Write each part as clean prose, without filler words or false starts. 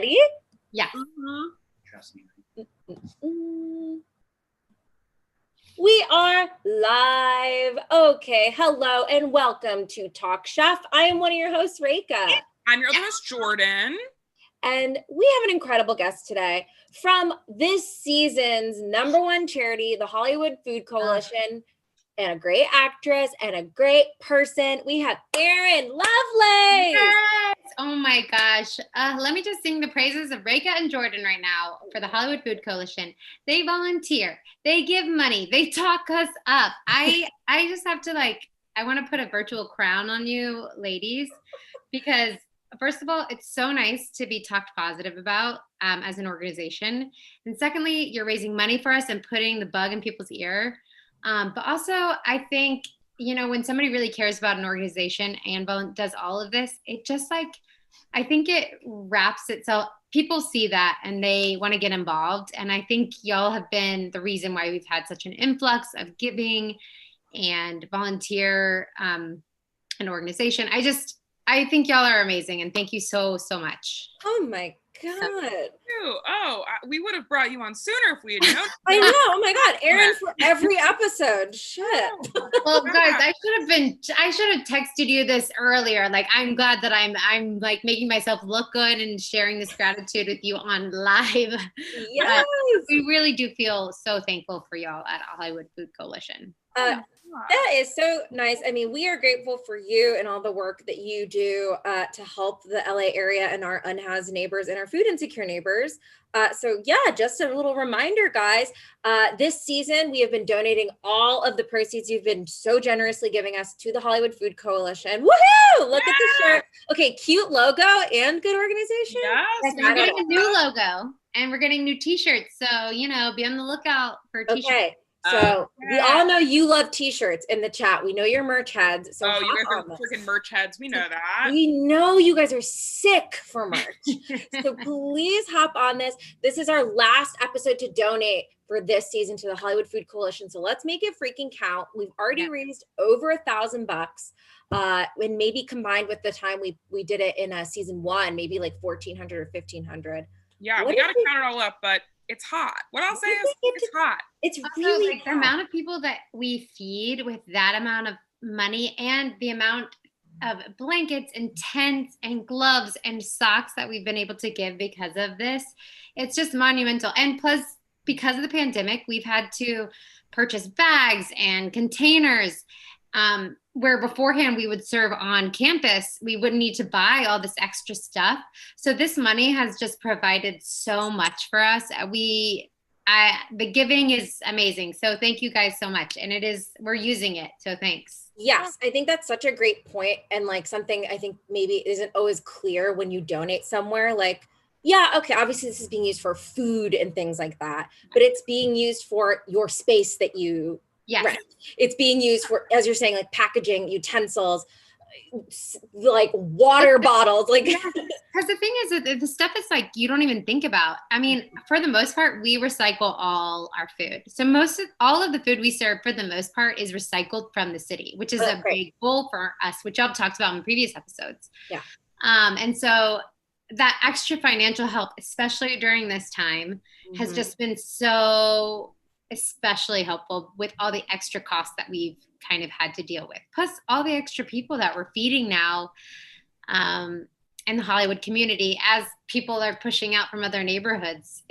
Ready? Yeah. Trust me. We are live. Okay, hello and welcome to Talk Chef. I am one of your hosts, Reka. I'm your other host, Jordan. And we have an incredible guest today from this season's #1 charity, the Hollywood Food Coalition, and a great actress and a great person. We have Erin Lovelace. Yes! Oh my gosh. Let me just sing the praises of Reka and Jordan right now for the Hollywood Food Coalition. They volunteer. They give money. They talk us up. I just have to I want to put a virtual crown on you ladies because first of all, it's so nice to be talked positive about as an organization. And secondly, you're raising money for us and putting the bug in people's ear. But also, I think, when somebody really cares about an organization and does all of this, it just I think it wraps itself. People see that and they want to get involved. And I think y'all have been the reason why we've had such an influx of giving and volunteer and organization. I think y'all are amazing. And thank you so, so much. Oh my God. We would have brought you on sooner if we had known. I know. Oh my God. Erin for every episode. Shit. Well, guys, I should have texted you this earlier. I'm glad that I'm making myself look good and sharing this gratitude with you on live. Yes. We really do feel so thankful for y'all at Hollywood Food Coalition. That is so nice. I mean, we are grateful for you and all the work that you do to help the LA area and our unhoused neighbors and our food insecure neighbors. So yeah, just a little reminder, guys, this season, we have been donating all of the proceeds you've been so generously giving us to the Hollywood Food Coalition. Woohoo! Look at the shirt. Okay, cute logo and good organization. Yes, we're getting a new logo and we're getting new t-shirts. So, be on the lookout for t-shirts. Okay. So we all know you love t-shirts in the chat. We know you're merch heads. So you guys are freaking merch heads. We know that. We know you guys are sick for merch. So please hop on this. This is our last episode to donate for this season to the Hollywood Food Coalition. So let's make it freaking count. We've already raised over $1,000. And maybe combined with the time we did it in season 1, maybe like 1,400 or 1,500. Yeah, we got to count it all up, but it's hot. What I'll say is it's hot. It's also, really the amount of people that we feed with that amount of money and the amount of blankets and tents and gloves and socks that we've been able to give because of this. It's just monumental. And plus, because of the pandemic, we've had to purchase bags and containers where beforehand we would serve on campus, we wouldn't need to buy all this extra stuff. So this money has just provided so much for us. The giving is amazing. So thank you guys so much. And we're using it. So thanks. Yes, I think that's such a great point. And something I think maybe isn't always clear when you donate somewhere. Yeah, okay, obviously this is being used for food and things like that, but it's being used for your space that you rent. It's being used for, as you're saying, packaging, utensils, water bottles. Because the thing is that the stuff is you don't even think about. I mean, for the most part, we recycle all our food. So all of the food we serve for the most part is recycled from the city, which is a big goal for us, which y'all talked about in previous episodes. Yeah. And so that extra financial help, especially during this time, has just been so especially helpful with all the extra costs that we've kind of had to deal with. Plus all the extra people that we're feeding now in the Hollywood community as people are pushing out from other neighborhoods.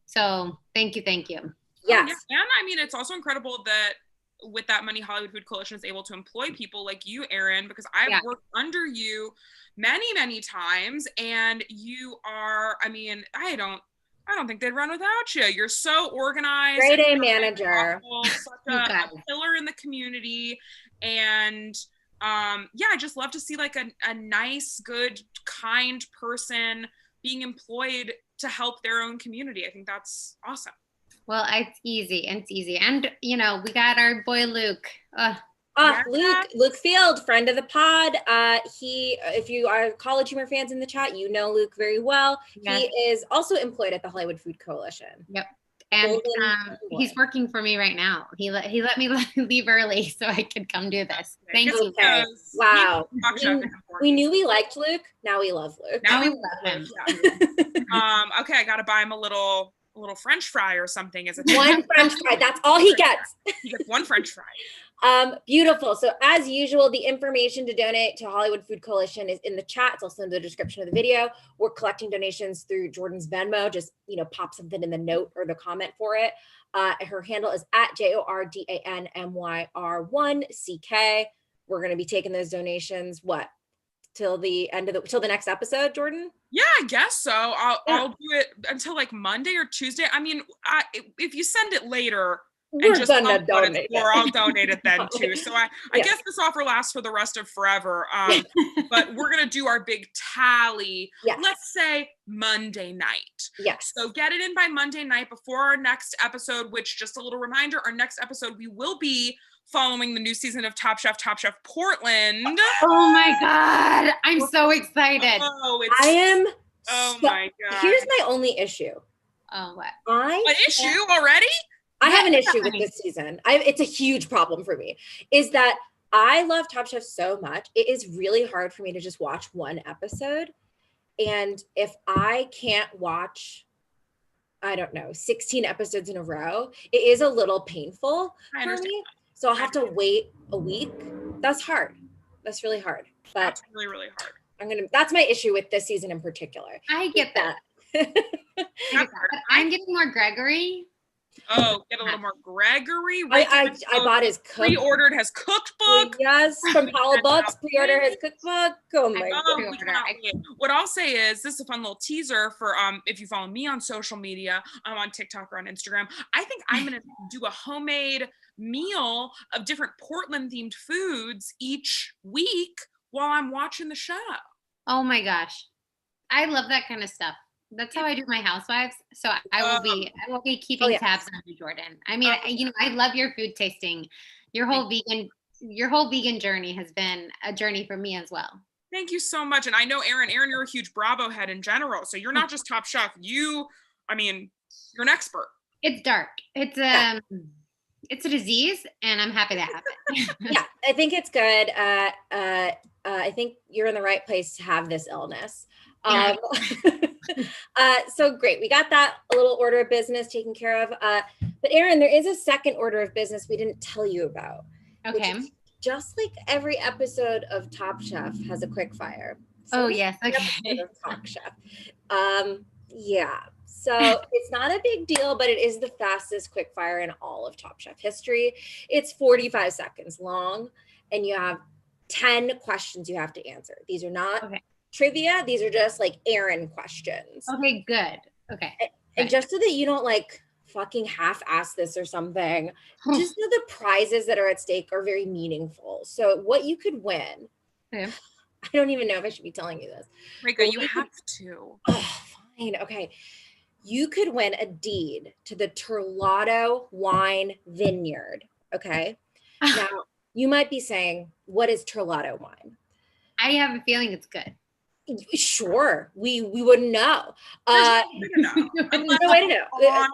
So thank you. Yes. And I mean, it's also incredible that with that money, Hollywood Food Coalition is able to employ people like you, Erin, because I've worked under you many, many times, and you are, I don't think they'd run without you. You're so organized. Grade A manager. Such a pillar in the community. And I just love to see a nice, good, kind person being employed to help their own community. I think that's awesome. Well, it's easy. And, we got our boy Luke. Luke Field, friend of the pod. If you are College Humor fans in the chat, you know Luke very well. Yes. He is also employed at the Hollywood Food Coalition. Yep. And he's working for me right now. He let me leave early so I could come do this. Thank you. Okay. Wow. We knew we liked Luke. Now we love Luke. Now we love him. Yeah. Okay, I gotta buy him a little French fry or something. Is it one French fry? That's all he gets. He gets one French fry. Beautiful. So as usual, the information to donate to Hollywood Food Coalition is in the chat. It's also in the description of the video. We're collecting donations through Jordan's Venmo. Just, pop something in the note or the comment for it. Her handle is at JORDANMYR1CK. We're going to be taking those donations, till the next episode, Jordan? Yeah, I guess so. I'll do it until like Monday or Tuesday. I mean, if you send it later, I'll donate it then too. So I guess this offer lasts for the rest of forever. But we're gonna do our big tally. Yes. Let's say Monday night. Yes. So get it in by Monday night before our next episode. Which, just a little reminder, our next episode we will be following the new season of Top Chef Portland. Oh my God, I'm so excited. I am. My God. Here's my only issue. Oh, what? An issue already? I have an issue with this season. It's a huge problem for me, is that I love Top Chef so much. It is really hard for me to just watch one episode. And if I can't watch, 16 episodes in a row, it is a little painful for me. So I'll have to wait a week. That's hard. That's really hard. But that's really, really hard. That's my issue with this season in particular. I get that. I'm getting more Gregory. Oh, get a little more Gregory. I bought his pre-ordered his cookbook. Yes, from Powell Books. Pre-order his cookbook. Oh my God. What I'll say is, this is a fun little teaser for if you follow me on social media. I'm on TikTok or on Instagram. I think I'm gonna do a homemade meal of different Portland themed foods each week while I'm watching the show. Oh my gosh, I love that kind of stuff. That's how I do my housewives. So I will be keeping tabs on you, Jordan. I mean, I love your food tasting. Your whole vegan journey has been a journey for me as well. Thank you so much. And I know, Erin, you're a huge Bravo head in general. So you're not just Top Chef. You're an expert. It's dark. It's a disease, and I'm happy to have it. Yeah, I think it's good. I think you're in the right place to have this illness. So great. We got that little order of business taken care of. But Erin, there is a second order of business we didn't tell you about. Okay. Just like every episode of Top Chef has a quickfire. So yes. Okay. Top Chef. Yeah. So it's not a big deal, but it is the fastest quickfire in all of Top Chef history. It's 45 seconds long, and you have 10 questions you have to answer. These are not trivia. These are just like Erin questions. Okay, good. Okay. And just so that you don't fucking half-ass this or something, just know the prizes that are at stake are very meaningful. So what you could win, I don't even know if I should be telling you this. Rika, you have to. Oh, fine. Okay. You could win a deed to the Terlato Wine Vineyard. Okay. Now, you might be saying, what is Terlato wine? I have a feeling it's good. Sure. We wouldn't know. No way to know. On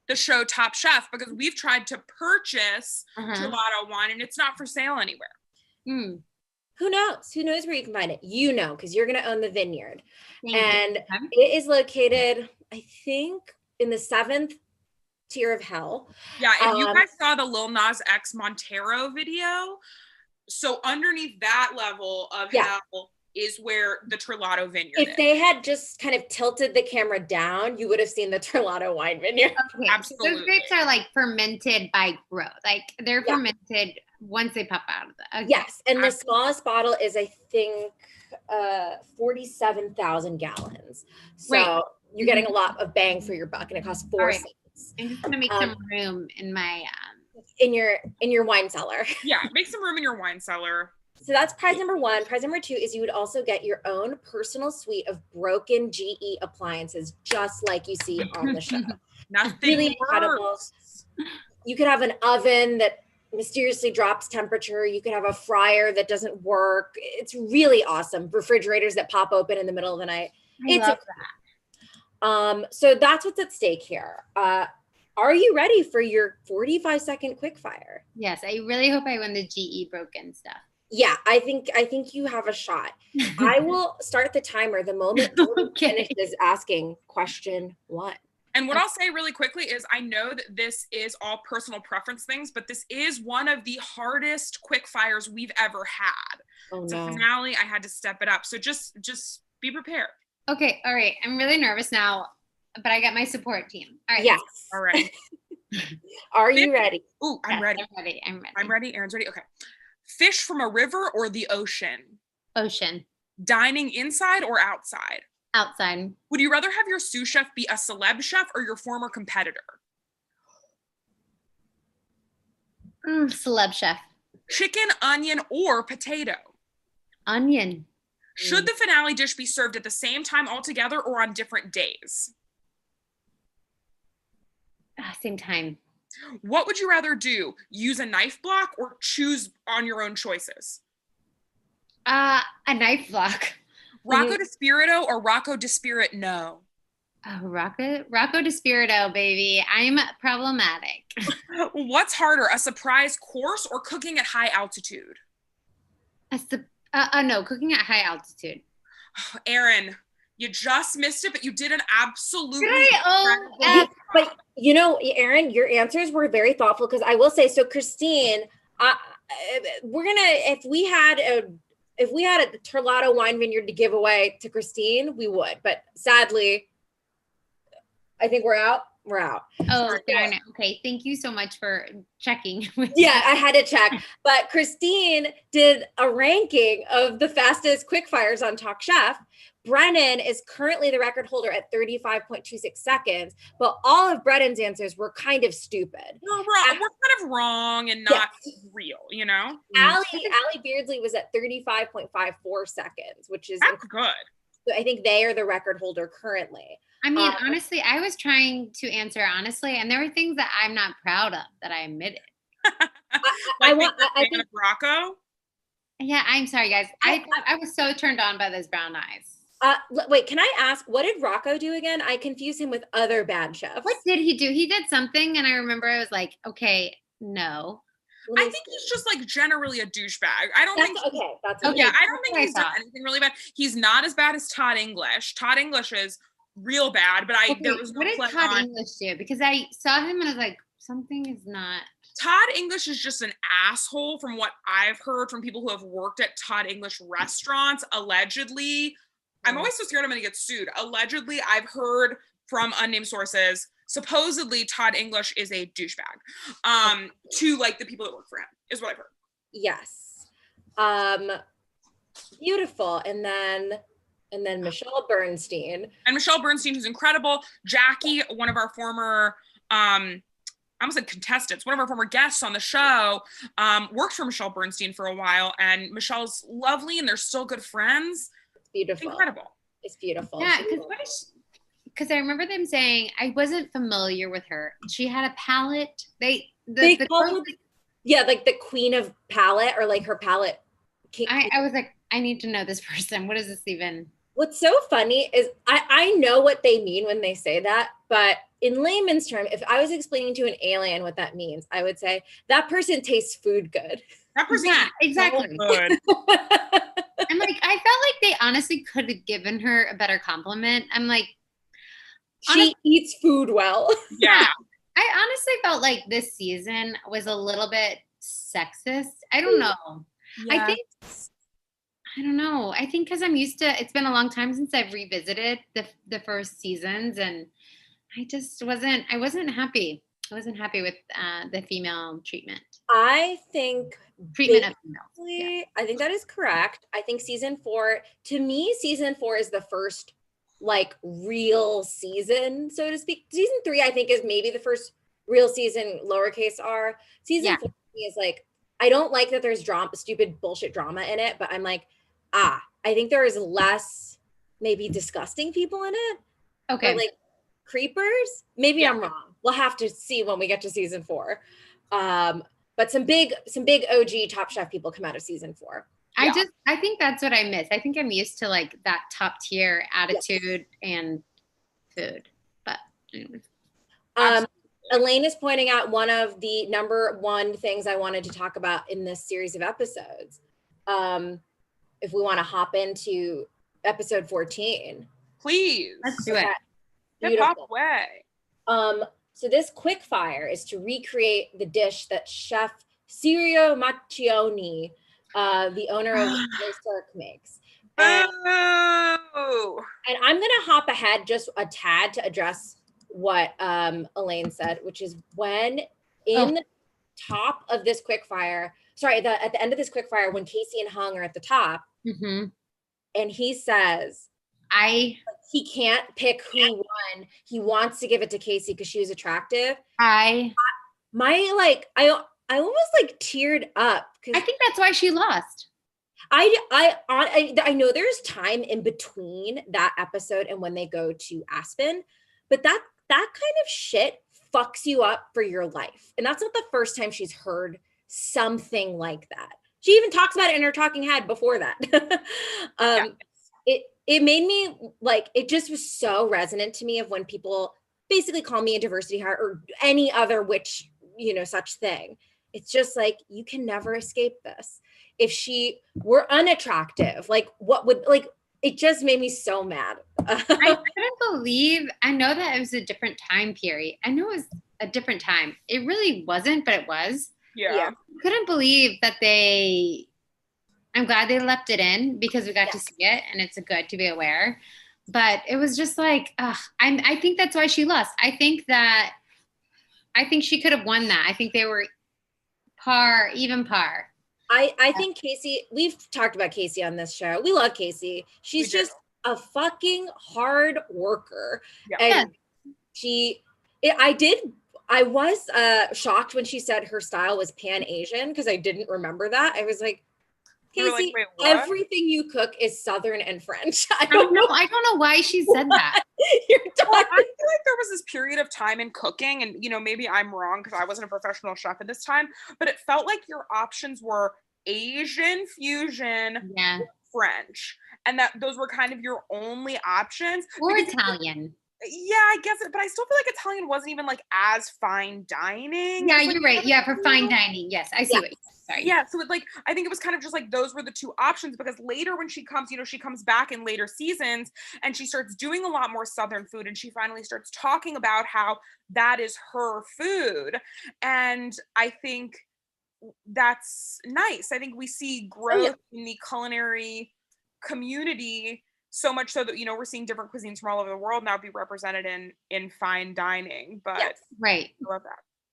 the show Top Chef, because we've tried to purchase Terlato wine and it's not for sale anywhere. Who knows? Who knows where you can find it? Because you're going to own the vineyard. And it is located, I think, in the 7th tier of hell. Yeah, if you guys saw the Lil Nas X Montero video, so underneath that level of hell is where the Terlato vineyard is. If they had just kind of tilted the camera down, you would have seen the Terlato wine vineyard. Okay, absolutely. So those grapes are fermented by growth. They're fermented once they pop out of the yes, and the smallest bottle is, I think, 47,000 gallons. So you're getting a lot of bang for your buck, and it costs 4 cents. I'm just gonna make some room in my in your wine cellar. Yeah, make some room in your wine cellar. So that's prize number 1. Prize number 2 is you would also get your own personal suite of broken GE appliances, just like you see on the show. Nothing really incredible. You could have an oven that mysteriously drops temperature. You could have a fryer that doesn't work. It's really awesome. Refrigerators that pop open in the middle of the night. I love that. So that's what's at stake here. Are you ready for your 45-second quickfire? Yes, I really hope I win the GE broken stuff. Yeah, I think you have a shot. I will start the timer the moment Jordan finishes asking question 1. And what I'll say really quickly is I know that this is all personal preference things, but this is one of the hardest quick fires we've ever had. Oh, it's no. a finale. I had to step it up. So just be prepared. Okay. All right. I'm really nervous now, but I got my support team. All right. Yes. All right. Are you ready? Ooh, I'm ready. I'm ready. Erin's ready. Okay. Fish from a river or the ocean? Ocean. Dining inside or outside? Outside. Would you rather have your sous chef be a celeb chef or your former competitor? Celeb chef. Chicken, onion, or potato? Onion. Should the finale dish be served at the same time altogether or on different days? Same time. What would you rather do? Use a knife block or choose on your own choices? A knife block. Rocco Despirito or Rocco Despirito? Oh, Rocco Despirito, baby. I'm problematic. What's harder, a surprise course or cooking at high altitude? No, cooking at high altitude. Erin, you just missed it, but you did an absolutely but you know, Erin, your answers were very thoughtful because I will say, so Christine, we're gonna, if we had a Terlato wine vineyard to give away to Christine, we would, but sadly, I think we're out. Oh, darn it. Okay. Thank you so much for checking. Yeah, I had to check. But Christine did a ranking of the fastest quickfires on Top Chef. Brennan is currently the record holder at 35.26 seconds, but all of Brennan's answers were kind of stupid. We're kind of wrong and not real, you know? Allie Beardsley was at 35.54 seconds, which is good. So I think they are the record holder currently. I mean, honestly, I was trying to answer honestly, and there were things that I'm not proud of that I admitted. I think Rocco. Yeah, I'm sorry, guys. I was so turned on by those brown eyes. Wait, can I ask, what did Rocco do again? I confuse him with other bad chefs. What did he do? He did something, and I remember I was like, okay, no. I think he's just like generally a douchebag. I don't think he's done anything really bad. He's not as bad as Todd English. Todd English is real bad, but there was no. What did Todd English do? Because I saw him and I was like, something is not. Todd English is just an asshole from what I've heard from people who have worked at Todd English restaurants. Allegedly, I'm always so scared I'm going to get sued. Allegedly, I've heard from unnamed sources, supposedly Todd English is a douchebag to like the people that work for him, is what I've heard. Yes. Beautiful. And then Michelle Bernstein. And Michelle Bernstein, who's incredible. Jackie, one of our former, I almost said contestants, one of our former guests on the show, worked for Michelle Bernstein for a while. And Michelle's lovely and they're still good friends. It's beautiful. Incredible. It's beautiful. Yeah, because I remember them saying, I wasn't familiar with her. She had a palette. They call it, like the queen of palette, or like her palette. I was like, I need to know this person. What is this even? What's so funny is I know what they mean when they say that, but in layman's term, if I was explaining to an alien what that means, I would say that person tastes food good. That person exactly. So good. I'm like, I felt like they honestly could have given her a better compliment. I'm like, she eats food well. Yeah. I honestly felt like this season was a little bit sexist. I don't know. Yeah. I don't know. I think because I'm used to, it's been a long time since I've revisited the first seasons, and I wasn't happy. I wasn't happy with the female treatment. I think treatment of females. Yeah. I think that is correct. I think season 4 is the first like real season, so to speak. Season 3, I think, is maybe the first real season, lowercase r. Season 4 is like, I don't like that there's stupid bullshit drama in it, but I'm like, I think there is less maybe disgusting people in it. Okay. Or like creepers. Maybe I'm wrong. We'll have to see when we get to season 4. But some big OG Top Chef people come out of season 4. I think that's what I miss. I think I'm used to like that top tier attitude and food. But anyways. Elaine is pointing out one of the number one things I wanted to talk about in this series of episodes. If we want to hop into episode 14. Please. Let's do it. Hip hop away. So this quickfire is to recreate the dish that Chef Sirio Macchioni, the owner of Lobster, makes. And I'm going to hop ahead just a tad to address what Elaine said, which is when in the top of this quickfire, at the end of this quickfire, when Casey and Hung are at the top, and he says, he can't pick who won. He wants to give it to Casey because she was attractive. I almost like teared up. I think that's why she lost. I know there's time in between that episode and when they go to Aspen, but that kind of shit fucks you up for your life. And that's not the first time she's heard something like that. She even talks about it in her talking head before that. It made me like, it just was so resonant to me of when people basically call me a diversity hire or any other such thing. It's just like, you can never escape this. If she were unattractive, like what would, like, it just made me so mad. I couldn't believe, I know that it was a different time period. I know it was a different time. It really wasn't, but it was. Yeah. Couldn't believe that I'm glad they left it in because we got to see it and it's good to be aware. But it was just like, I think that's why she lost. I think she could have won that. I think they were even par. I think Casey, we've talked about Casey on this show. We love Casey. She's just a fucking hard worker. Yeah. And I was shocked when she said her style was Pan-Asian because I didn't remember that. I was like, Casey, everything you cook is Southern and French. I don't know why she said that. I feel like there was this period of time in cooking, and maybe I'm wrong because I wasn't a professional chef at this time, but it felt like your options were Asian fusion, French, and that those were kind of your only options. Or Italian. Yeah, I guess it, but I still feel like Italian wasn't even like as fine dining. Yeah, you're right. Yeah, for fine dining. Yes, I see what you're saying. Sorry. Yeah, so I think it was kind of just like those were the two options because later when she comes, she comes back in later seasons and she starts doing a lot more Southern food and she finally starts talking about how that is her food. And I think that's nice. I think we see growth in the culinary community so much so that, we're seeing different cuisines from all over the world now be represented in fine dining. But right. I love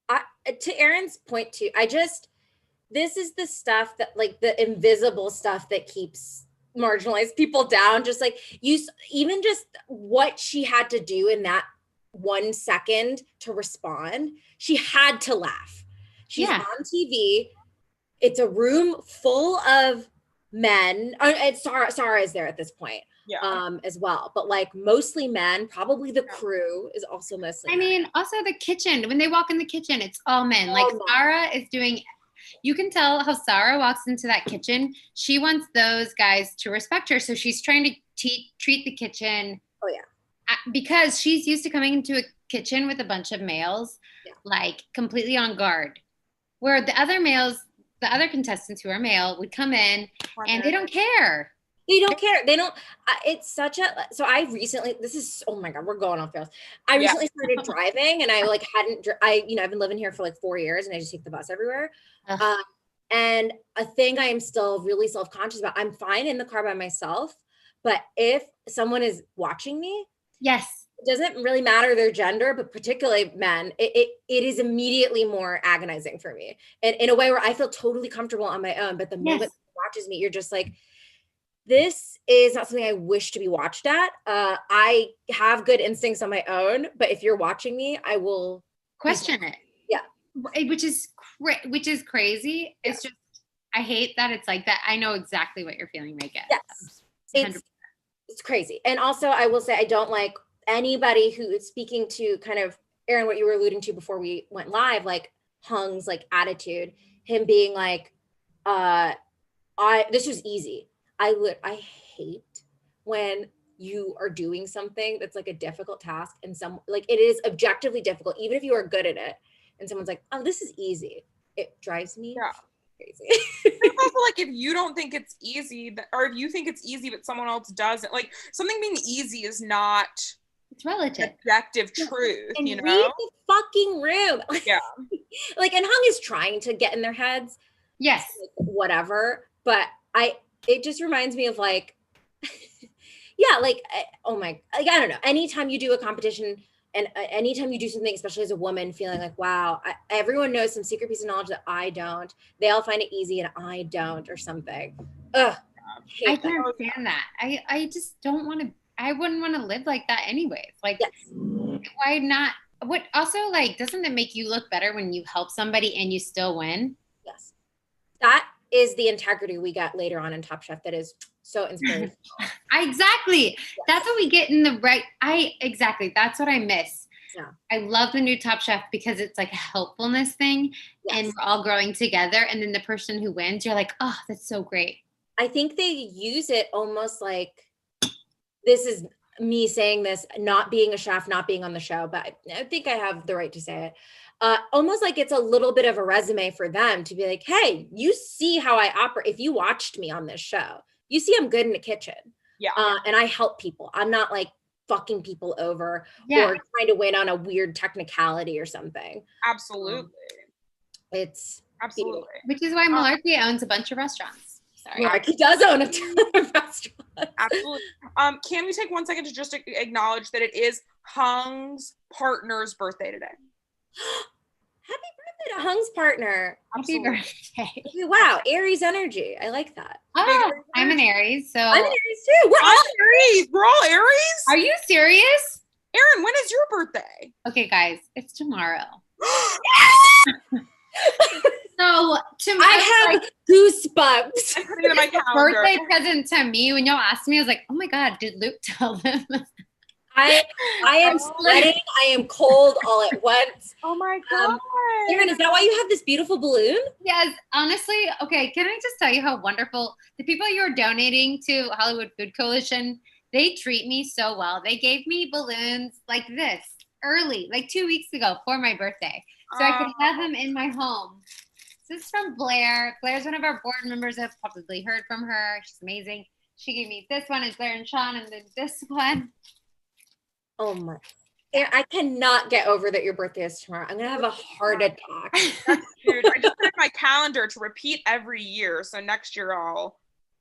that. To Erin's point too, this is the stuff that like the invisible stuff that keeps marginalized people down. Just like even just what she had to do in that 1 second to respond, she had to laugh. She's on TV. It's a room full of men. And Sarah is there at this point. As well, but like mostly men. Probably the crew is also mostly men. I mean, also the kitchen. When they walk in the kitchen, it's all men. Sarah is doing. You can tell how Sarah walks into that kitchen. She wants those guys to respect her, so she's trying to treat the kitchen. Oh yeah, because she's used to coming into a kitchen with a bunch of males, like completely on guard, where the other contestants who are male would come in and they don't care. They don't care. They don't. It's such a. So I recently. This is. Oh my God, we're going off rails. I recently started driving, and I hadn't. I've been living here for like 4 years, and I just take the bus everywhere. And a thing I am still really self-conscious about. I'm fine in the car by myself, but if someone is watching me, it doesn't really matter their gender, but particularly men. It is immediately more agonizing for me, and in a way where I feel totally comfortable on my own. But the moment someone watches me, you're just like. This is not something I wish to be watched at. I have good instincts on my own, but if you're watching me, I will question it. Yeah. Which is crazy. It's just, I hate that it's like that. I know exactly what you're feeling, Megan. Yes. It's crazy. And also I will say, I don't like anybody who is speaking to kind of, Erin, what you were alluding to before we went live, like Hung's like attitude, him being like, this was easy. I hate when you are doing something that's like a difficult task and like it is objectively difficult, even if you are good at it, and someone's like, oh, this is easy, it drives me crazy. It's also like if you don't think it's easy, or if you think it's easy but someone else doesn't, like something being easy is not, it's relative, objective truth, and you know? read the fucking room. Yeah. Like, and Hung is trying to get in their heads. Yes. Like, whatever. But it just reminds me of like, yeah, like, oh my, like, I don't know. Anytime you do a competition and anytime you do something, especially as a woman, feeling like, wow, everyone knows some secret piece of knowledge that I don't. They all find it easy and I don't, or something. Ugh. I can't stand that. I just don't want to, I wouldn't want to live like that anyways. Like, yes. Why not? What also, like, doesn't it make you look better when you help somebody and you still win? Yes. That is the integrity we got later on in Top Chef. That is so inspirational. Exactly. Yes. That's what we get in the right. Exactly. That's what I miss. Yeah. I love the new Top Chef because it's like a helpfulness thing, and we're all growing together. And then the person who wins, you're like, oh, that's so great. I think they use it almost like, this is me saying this, not being a chef, not being on the show, but I think I have the right to say it. Almost like it's a little bit of a resume for them to be like, hey, you see how I operate. If you watched me on this show, you see I'm good in the kitchen. Yeah. And I help people. I'm not like fucking people over or trying to win on a weird technicality or something. Absolutely. It's absolutely. Which is why Malarkey owns a bunch of restaurants. He does own a ton of restaurants. Absolutely. Can we take 1 second to just acknowledge that it is Hung's partner's birthday today? Happy birthday to Hung's partner. Happy birthday. Wow, Aries energy. I like that. Oh, I'm an Aries, so I'm an Aries too. We're all Aries. We're all Aries. Are you serious? Erin, when is your birthday? Okay, guys, it's tomorrow. So I have goosebumps. I'm putting it in my calendar. Birthday present to me. When y'all asked me, I was like, oh my God, did Luke tell them? I am sweating. I am cold all at once. Oh my God. Erin, is that why you have this beautiful balloon? Yes, honestly. Okay, can I just tell you how wonderful the people you're donating to Hollywood Food Coalition, they treat me so well. They gave me balloons like this early, like 2 weeks ago for my birthday. So I could have them in my home. This is from Blair. Blair's one of our board members. I've probably heard from her. She's amazing. She gave me this one, is Blair and Sean, and then this one. Oh my. I cannot get over that your birthday is tomorrow. I'm going to have a heart attack. Dude, I just put in my calendar to repeat every year. So next year I'll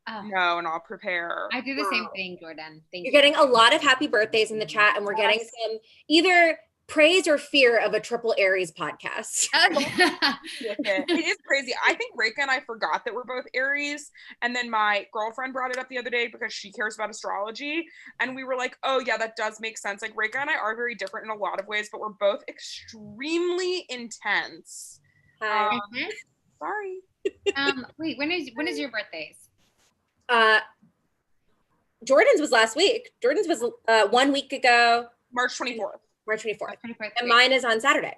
know and I'll prepare. I do the same thing, Jordan. Thank you. You're getting a lot of happy birthdays in the chat, and we're getting some either praise or fear of a triple Aries podcast. It is crazy. I think Reka and I forgot that we're both Aries, and then my girlfriend brought it up the other day because she cares about astrology, and we were like, oh yeah, that does make sense. Like Reka and I are very different in a lot of ways, but we're both extremely intense. Sorry. Wait, when is your birthdays? Jordan's was last week. Jordan's was 1 week ago. March 24th. March 24th. And mine is on Saturday.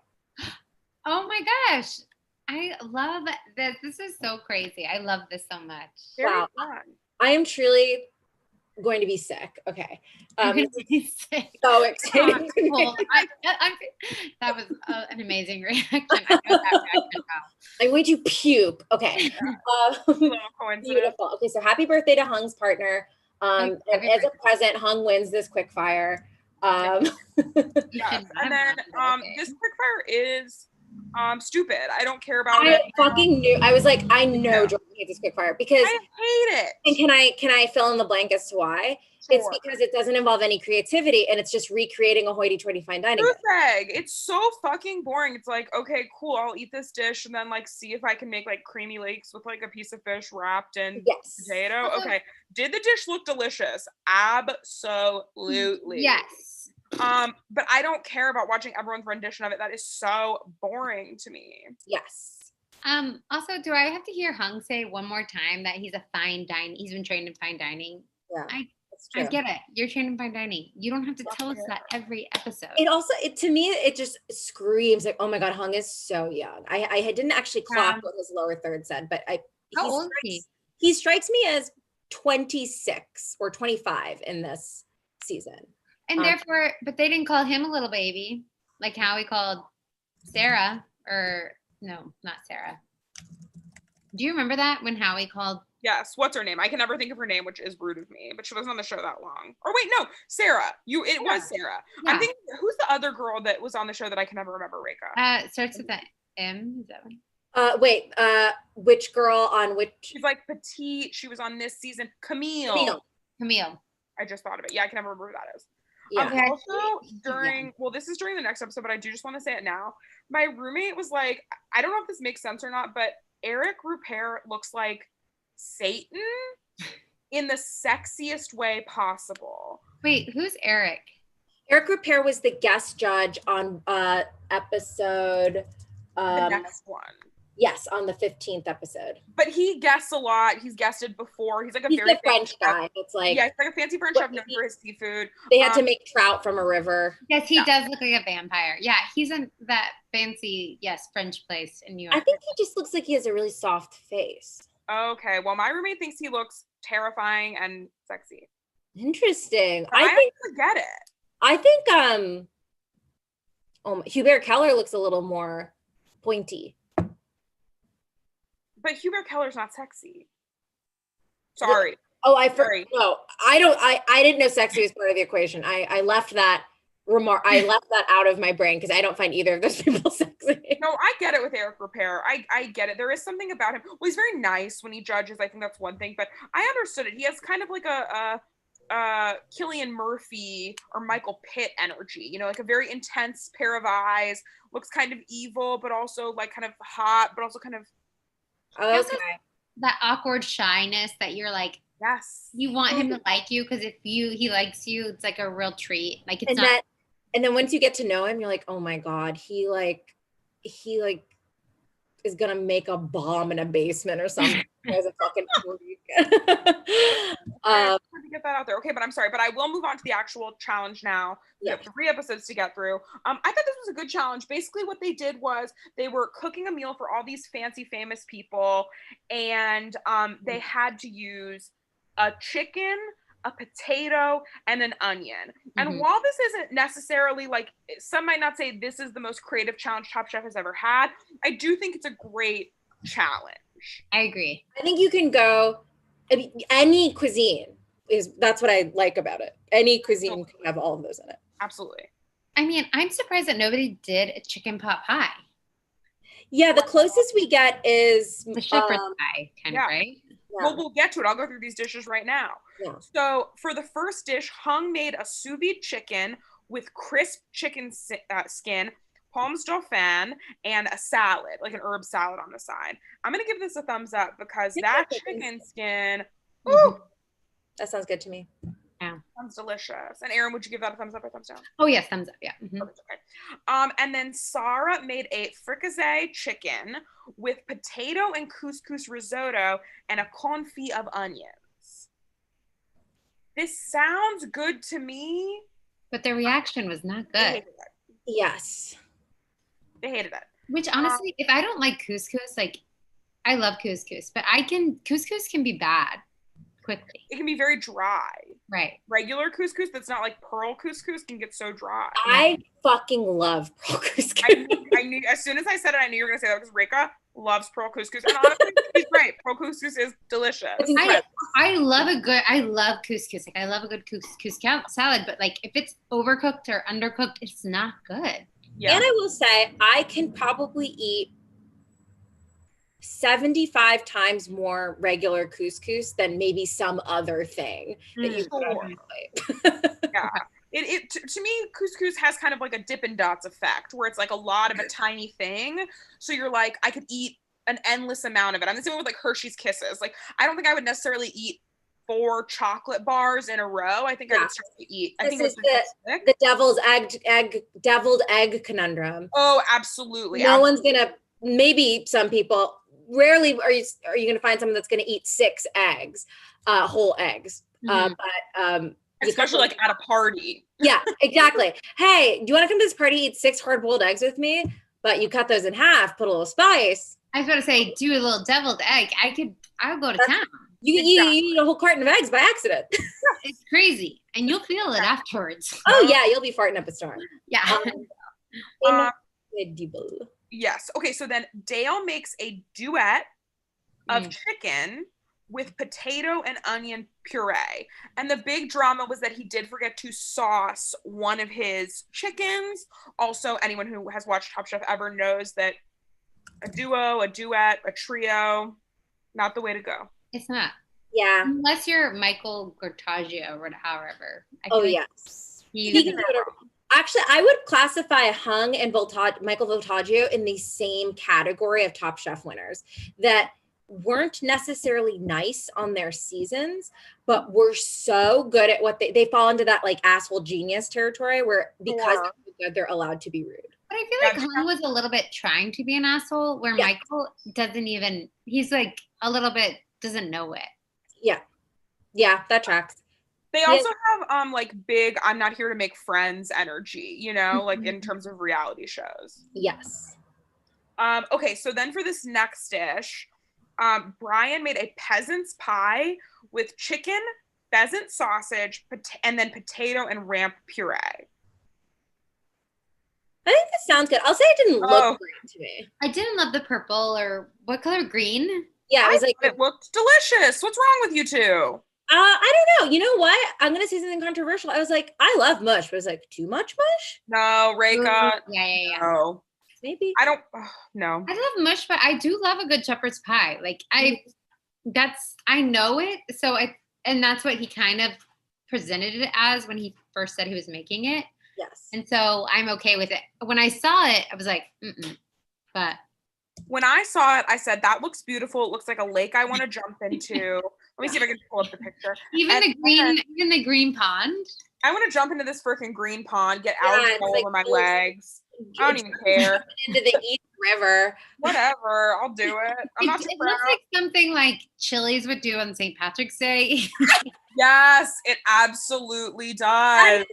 Oh my gosh. I love this. This is so crazy. I love this so much. Wow. I am truly going to be sick. Okay. You're going to be sick. So excited. That was an amazing reaction. I know that reaction now. I'm going to puke. Okay. Beautiful. Okay, so happy birthday to Hung's partner. As a present, Hung wins this quickfire. Yes. And then this quickfire is stupid. I don't care about it. I fucking knew. I was like, I know Jordan hates this quickfire because I hate it. And can I fill in the blank as to why? Sure. It's because it doesn't involve any creativity and it's just recreating a hoity-toity fine dining. It's so fucking boring. It's like, okay, cool, I'll eat this dish and then like see if I can make like creamy lakes with like a piece of fish wrapped in potato. Okay. Did the dish look delicious? Absolutely. Yes. But I don't care about watching everyone's rendition of it. That is so boring to me. Yes. Also, do I have to hear Hung say one more time that he's a fine dining? He's been trained in fine dining. Yeah. I get it. You're trained in fine dining. You don't have to tell us that every episode. To me, it just screams like, oh my God, Hung is so young. I didn't actually clock what his lower third said, but how old is he? He strikes me as 26 or 25 in this season. And therefore, but they didn't call him a little baby, like how he called Sarah, or no, not Sarah. Do you remember that when Howie called? Yes. What's her name? I can never think of her name, which is rude of me, but she wasn't on the show that long. Or wait, no, Sarah. It was Sarah. Yeah. I'm thinking, who's the other girl that was on the show that I can never remember, Reka? Starts with an M. Is that one? Which girl on which? She's like petite. She was on this season. Camille. I just thought of it. Yeah, I can never remember who that is. Yeah. Also this is during the next episode, but I do just want to say it now. My roommate was like, I don't know if this makes sense or not, but Eric Rupert looks like Satan in the sexiest way possible. Wait, who's Eric? Eric Rupert was the guest judge on episode. The next one. Yes, on the 15th episode. But he guests a lot. He's guested before. He's like he's the French guy. It's like, yeah, he's like a fancy French chef known for his seafood. They had to make trout from a river. Yes, he does look like a vampire. Yeah, he's in that fancy, French place in New York. I think he just looks like he has a really soft face. Okay, well, my roommate thinks he looks terrifying and sexy. Interesting. I think forget it. I think Hubert Keller looks a little more pointy. But Hubert Keller's not sexy. Sorry. Oh, I didn't know sexy was part of the equation. I left that remark. I left that out of my brain because I don't find either of those people sexy. No, I get it with Eric Rupert. I get it. There is something about him. Well, he's very nice when he judges. I think that's one thing. But I understood it. He has kind of like a Cillian Murphy or Michael Pitt energy. You know, like a very intense pair of eyes. Looks kind of evil, but also like kind of hot, but also kind of. Okay. That awkward shyness that you're like, yes, you want him to like you because if he likes you, it's like a real treat. Like it's and then once you get to know him, you're like, oh my God, he is gonna make a bomb in a basement or something as a fucking freak. To get that out there. Okay, but I'm sorry, but I will move on to the actual challenge now. We have 3 episodes to get through. I thought this was a good challenge. Basically what they did was they were cooking a meal for all these fancy famous people, and they had to use a chicken, a potato, and an onion. And while this isn't necessarily like, some might not say this is the most creative challenge Top Chef has ever had, I do think it's a great challenge. I agree. I think you can go, any cuisine that's what I like about it. Any cuisine can have all of those in it. Absolutely. I mean, I'm surprised that nobody did a chicken pot pie. Yeah, the closest we get is the shepherd's pie, kind of, right? Yeah. Well, we'll get to it. I'll go through these dishes right now. Yeah. So for the first dish, Hung made a sous vide chicken with crisp chicken skin, Palmes Dauphin, and a salad, like an herb salad on the side. I'm going to give this a thumbs up because that chicken skin, that sounds good to me. Yeah. Sounds delicious. And Erin, would you give that a thumbs up or thumbs down? Oh, yes, thumbs up, yeah. Okay. And then Sarah made a fricassee chicken with potato and couscous risotto and a confit of onions. This sounds good to me. But their reaction was not good. Yes. They hated it. Which honestly, if I don't like couscous, like I love couscous, but couscous can be bad quickly. It can be very dry. Right. Regular couscous that's not like pearl couscous can get so dry. I fucking love pearl couscous. I knew as soon as I said it, I knew you were gonna say that because Reka loves pearl couscous. And honestly, she's right. Pearl couscous is delicious. I love couscous. Like I love a good couscous salad, but like if it's overcooked or undercooked, it's not good. Yeah. And I will say I can probably eat 75 times more regular couscous than maybe some other thing that you put on your plate. Yeah. To me, couscous has kind of like a Dippin' Dots effect where it's like a lot of a tiny thing. So you're like, I could eat an endless amount of it. I'm the same with like Hershey's Kisses. Like, I don't think I would necessarily eat 4 chocolate bars in a row. I think I would start to eat. I think it's the deviled egg conundrum. Oh, absolutely. No one's gonna. Maybe some people. Rarely are you going to find someone that's going to eat 6 eggs, whole eggs. But especially like at a party. Yeah, exactly. Hey, do you want to come to this party, eat 6 hard-boiled eggs with me? But you cut those in half, put a little spice. I was about to say, do a little deviled egg. I would go to town. You eat a whole carton of eggs by accident. It's crazy. And you'll feel it afterwards. Oh yeah, you'll be farting up a storm. Yeah. Incredible. Yes. Okay, so then Dale makes a duet of chicken with potato and onion puree. And the big drama was that he did forget to sauce one of his chickens. Also, anyone who has watched Top Chef ever knows that a duo, a duet, a trio, not the way to go. It's not. Yeah. Unless you're Michael Gortaggio or however. Yes. Actually, I would classify Hung and Michael Voltaggio in the same category of Top Chef winners that weren't necessarily nice on their seasons, but were so good at what they fall into that like asshole genius territory where because they're allowed to be rude. But I feel like Hung was a little bit trying to be an asshole where Michael doesn't even, he's like a little bit doesn't know it. Yeah, that tracks. They also have like big I'm not here to make friends energy, you know, like in terms of reality shows. Yes. Okay, so then for this next dish, Brian made a peasant's pie with chicken, pheasant sausage, and then potato and ramp puree. I think this sounds good. I'll say it didn't look great to me. I didn't love the purple or what color? Green? Yeah, it looked delicious. What's wrong with you two? I don't know. You know what? I'm going to say something controversial. I was like, I love mush, but it was like, too much mush? No, Reka. Yeah. No. Maybe. I don't, no. I love mush, but I do love a good shepherd's pie. Like I know it. And that's what he kind of presented it as when he first said he was making it. Yes. And so I'm okay with it. When I saw it, I was like, but. When I saw it, I said, that looks beautiful. It looks like a lake I want to jump into. Let me see if I can pull up the picture. Even the green pond. I want to jump into this freaking green pond, get algae all over my legs. I don't even care. Into the East River. Whatever, I'll do it. I'm not too proud. It looks like something like Chili's would do on St. Patrick's Day. Yes, it absolutely does.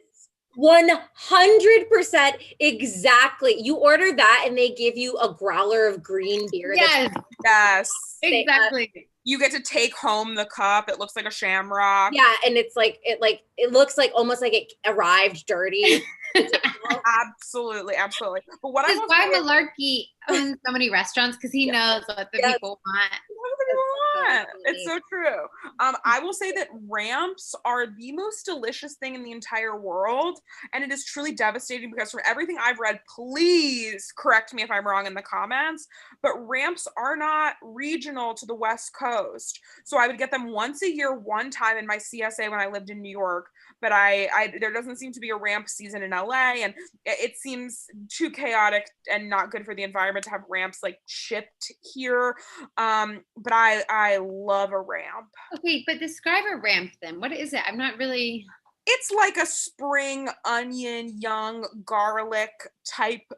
100% exactly. You order that and they give you a growler of green beer. Yes. Exactly. You get to take home the cup. It looks like a shamrock. Yeah, and it looks like almost like it arrived dirty. Absolutely. But what I why Malarkey owns so many restaurants because he knows what the people want. It's so true. I will say that ramps are the most delicious thing in the entire world, and it is truly devastating because from everything I've read, please correct me if I'm wrong in the comments, but ramps are not regional to the West Coast. So I would get them once a year, one time in my CSA when I lived in New York, but I there doesn't seem to be a ramp season in LA, and it seems too chaotic and not good for the environment to have ramps like shipped here. But I love a ramp. Okay, but describe a ramp then. What is it? I'm not really. It's like a spring onion, young garlic type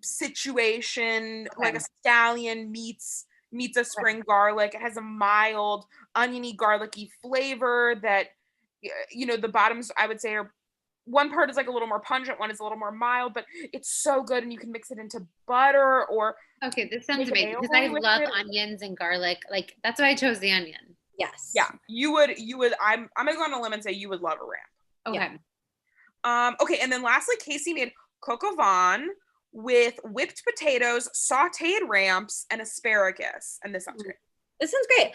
situation, like a scallion meets a spring garlic. It has a mild oniony, garlicky flavor that, you know, the bottoms I would say are, one part is like a little more pungent, one is a little more mild, but it's so good, and you can mix it into butter or. Okay, this sounds amazing because I love onions and garlic. Like that's why I chose the onion. Yes. Yeah, you would. I'm gonna go on a limb and say you would love a ramp. Okay. Yeah. Okay, and then lastly, Casey made coq au vin with whipped potatoes, sautéed ramps, and asparagus, and this sounds great. This sounds great.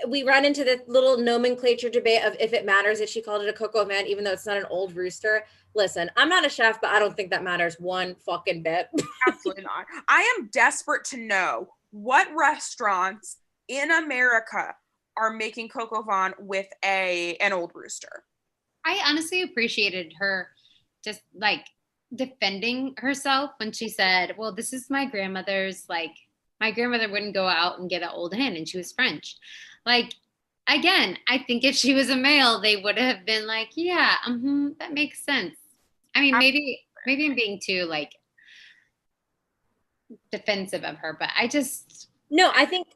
We run into the little nomenclature debate of if it matters that she called it a coq au vin, even though it's not an old rooster. Listen, I'm not a chef, but I don't think that matters one fucking bit. Absolutely not. I am desperate to know what restaurants in America are making coq au vin with an old rooster. I honestly appreciated her just like defending herself when she said, well, this is my grandmother's, like, my grandmother wouldn't go out and get an old hen and she was French. Like, again, I think if she was a male, they would have been like, yeah, that makes sense. I mean, maybe I'm being too like defensive of her, but I just. No, I think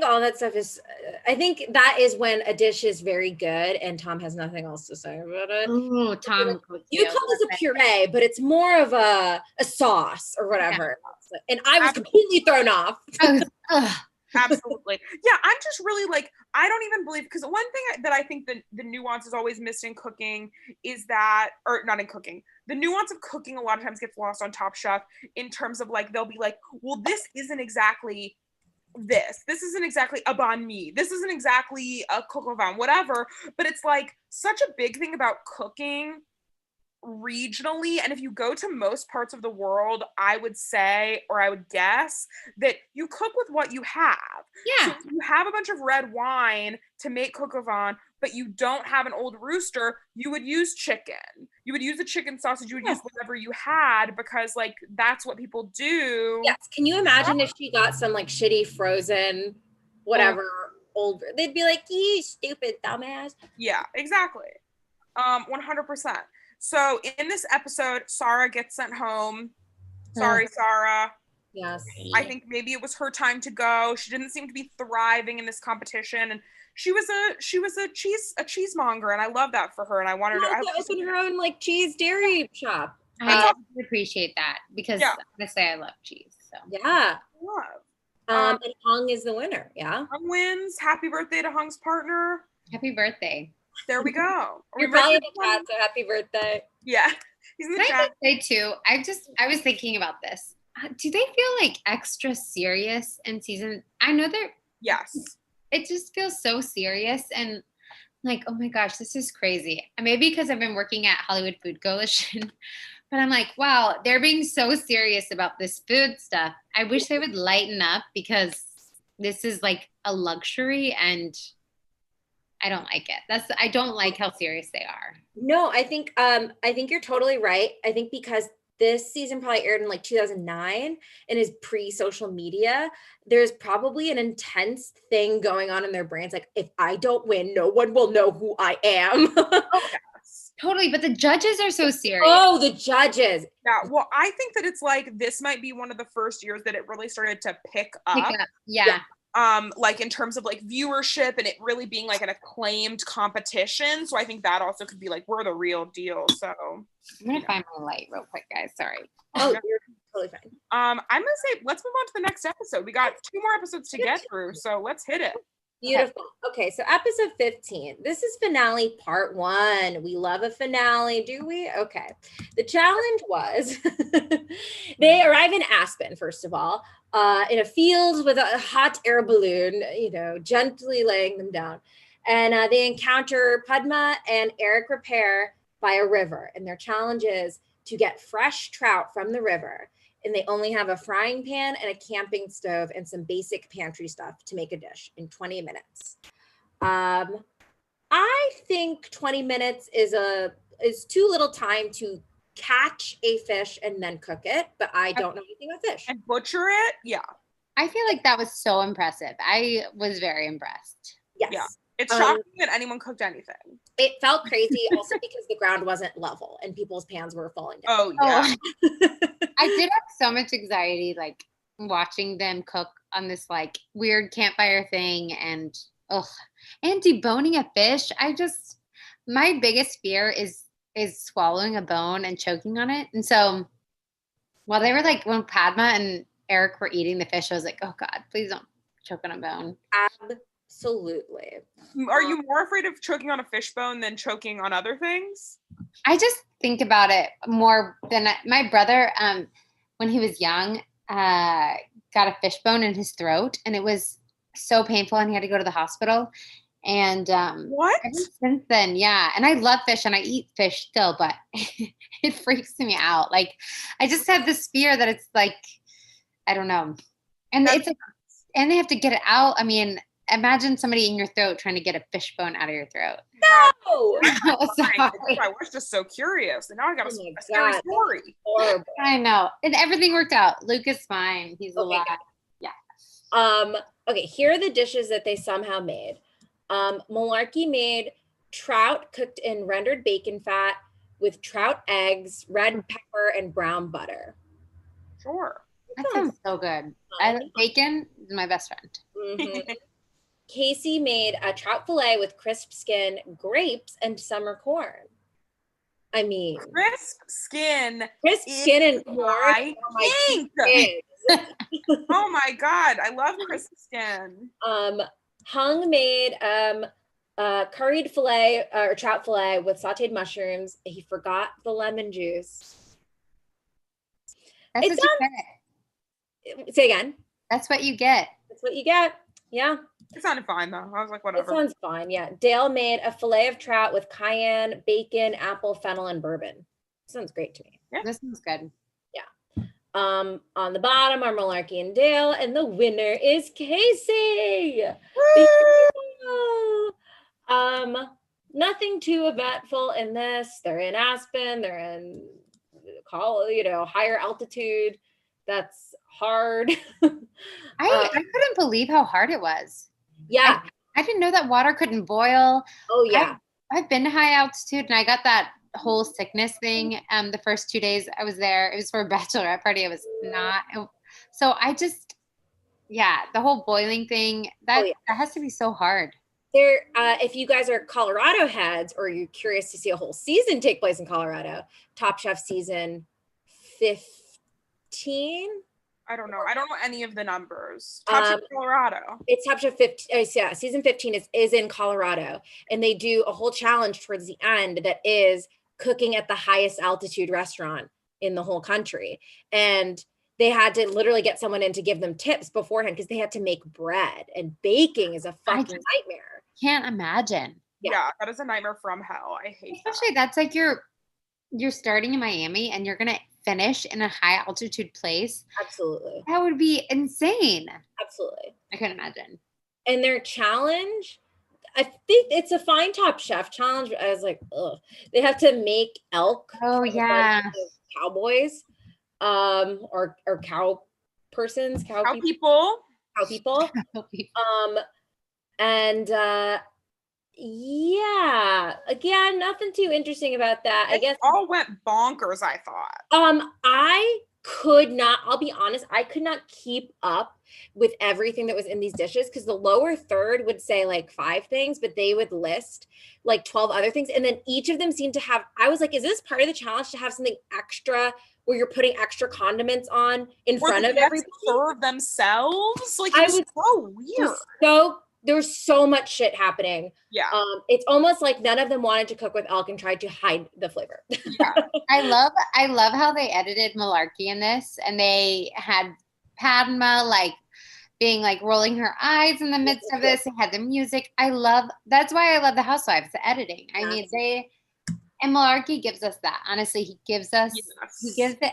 all that stuff is, I think that is when a dish is very good and Tom has nothing else to say about it. Oh, Tom. You call this a puree, but it's more of a sauce or whatever. Yeah. And I was completely thrown off. Absolutely. Yeah, I'm just really like, I don't even believe, because one thing that I think the nuance is always missed in cooking is that, or not in cooking, the nuance of cooking a lot of times gets lost on Top Chef in terms of like, they'll be like, well, this isn't exactly this isn't exactly a banh mi, this isn't exactly a coq au vin, whatever, but it's like such a big thing about cooking regionally, and if you go to most parts of the world, I would say, or I would guess, that you cook with what you have. Yeah. So if you have a bunch of red wine to make coq au vin, but you don't have an old rooster, you would use chicken. You would use a chicken sausage. You would use whatever you had, because like that's what people do. Yes. Can you imagine if she got some like shitty frozen, whatever, old? They'd be like, "You stupid dumbass." Yeah, exactly. 100%. So in this episode, Sarah gets sent home. Sorry, Sarah. Yes. I think maybe it was her time to go. She didn't seem to be thriving in this competition, and she was a cheesemonger, and I love that for her. And I wanted her to open her own like cheese dairy shop. I appreciate that, because honestly, I love cheese. So yeah, love. And Hung is the winner. Yeah, Hung wins. Happy birthday to Hung's partner. Happy birthday. There we go. You're probably in the chat, so happy birthday. Yeah, he's in the chat. I say too, I was thinking about this. Do they feel like extra serious in season? I know they're. Yes. It just feels so serious, and like, oh my gosh, this is crazy. And maybe because I've been working at Hollywood Food Coalition, but I'm like, wow, they're being so serious about this food stuff. I wish they would lighten up, because this is like a luxury, and I don't like it. I don't like how serious they are. No, I think you're totally right. I think because this season probably aired in like 2009 and is pre-social media, there's probably an intense thing going on in their brains. Like, if I don't win, no one will know who I am. Totally, but the judges are so serious. Oh, the judges. Yeah, well, I think that it's like, this might be one of the first years that it really started to pick up. Yeah. Like in terms of like viewership and it really being like an acclaimed competition. So I think that also could be like, we're the real deal. So I'm gonna find my light real quick, guys. Sorry. Oh, you're totally fine. I'm gonna say, let's move on to the next episode. We got 2 more episodes to get through, so let's hit it. Beautiful. Okay, so episode 15. This is finale part 1. We love a finale, do we? Okay. The challenge was they arrive in Aspen, first of all, in a field with a hot air balloon, gently laying them down. And they encounter Padma and Eric Repair by a river. And their challenge is to get fresh trout from the river. And they only have a frying pan and a camping stove and some basic pantry stuff to make a dish in 20 minutes. I think 20 minutes is too little time to catch a fish and then cook it, but I don't know anything about fish. And butcher it? Yeah. I feel like that was so impressive. I was very impressed. Yes. Yeah. It's shocking that anyone cooked anything. It felt crazy also because the ground wasn't level and people's pans were falling down. Oh, yeah. I did have so much anxiety, like watching them cook on this like weird campfire thing and deboning a fish. My biggest fear is swallowing a bone and choking on it. And so while they were like, when Padma and Eric were eating the fish, I was like, oh God, please don't choke on a bone. Absolutely. Are you more afraid of choking on a fish bone than choking on other things? I just think about it more than my brother, when he was young, got a fish bone in his throat, and it was so painful, and he had to go to the hospital. And what? Ever since then, yeah. And I love fish, and I eat fish still, but it freaks me out. Like, I just have this fear that it's like, I don't know, and and they have to get it out. I mean, imagine somebody in your throat trying to get a fish bone out of your throat. No! I was just so curious. And now I got a scary story. Horrible. I know. And everything worked out. Luke is fine. He's alive. Yeah. Okay, here are the dishes that they somehow made. Malarkey made trout cooked in rendered bacon fat with trout eggs, red pepper, and brown butter. Sure. That sounds so good. Bacon is my best friend. Mm-hmm. Casey made a trout fillet with crisp skin, grapes, and summer corn. I mean, crisp skin and corn. my thing. Oh my God, I love Chris's skin. Hung made curried filet or trout filet with sauteed mushrooms. He forgot the lemon juice. That's It what you get. Say again. That's what you get. That's what you get. Yeah. It sounded fine though. I was like, It whatever. sounds fine. Yeah. Dale made a filet of trout with cayenne, bacon, apple, fennel, and bourbon. Sounds great to me. Yeah. This one's good. Yeah. On the bottom are Malarkey and Dale, and the winner is Casey. Nothing too eventful in this. They're in Aspen. They're in higher altitude. That's hard. I couldn't believe how hard it was. Yeah. I didn't know that water couldn't boil. Oh yeah. I've been to high altitude and I got that whole sickness thing. The first 2 days I was there, it was for a bachelorette party. I was not. So I just, the whole boiling thing, that has to be so hard. There, if you guys are Colorado heads or you're curious to see a whole season take place in Colorado, Top Chef season 15. I don't know any of the numbers. Top Chef Colorado. It's Top Chef 15. Yeah, season 15 is in Colorado, and they do a whole challenge towards the end that is cooking at the highest altitude restaurant in the whole country, and they had to literally get someone in to give them tips beforehand because they had to make bread, and baking is a fucking nightmare. Can't imagine. Yeah, that is a nightmare from hell. I hate that. Especially that's like you're starting in Miami and you're gonna finish in a high altitude place. Absolutely. That would be insane. Absolutely. I couldn't imagine. And their challenge, I think it's a fine Top Chef challenge. I was like, ugh. They have to make elk. Oh yeah. Cowboys, or cow persons, cow people. And yeah, again, nothing too interesting about that. I guess all went bonkers, I thought. I'll be honest, I could not keep up with everything that was in these dishes because the lower third would say like 5 things, but they would list like 12 other things. And then each of them seemed to have, I was like, is this part of the challenge to have something extra where you're putting extra condiments on in front of everybody? Serve themselves? Like, it was so weird. There was so much shit happening. Yeah. It's almost like none of them wanted to cook with elk and tried to hide the flavor. Yeah. I love how they edited Malarkey in this, and they had Padma like being like rolling her eyes in the midst of this. They had the music. That's why I love the Housewives, the editing. I mean, and Malarkey gives us that. Honestly, he gives the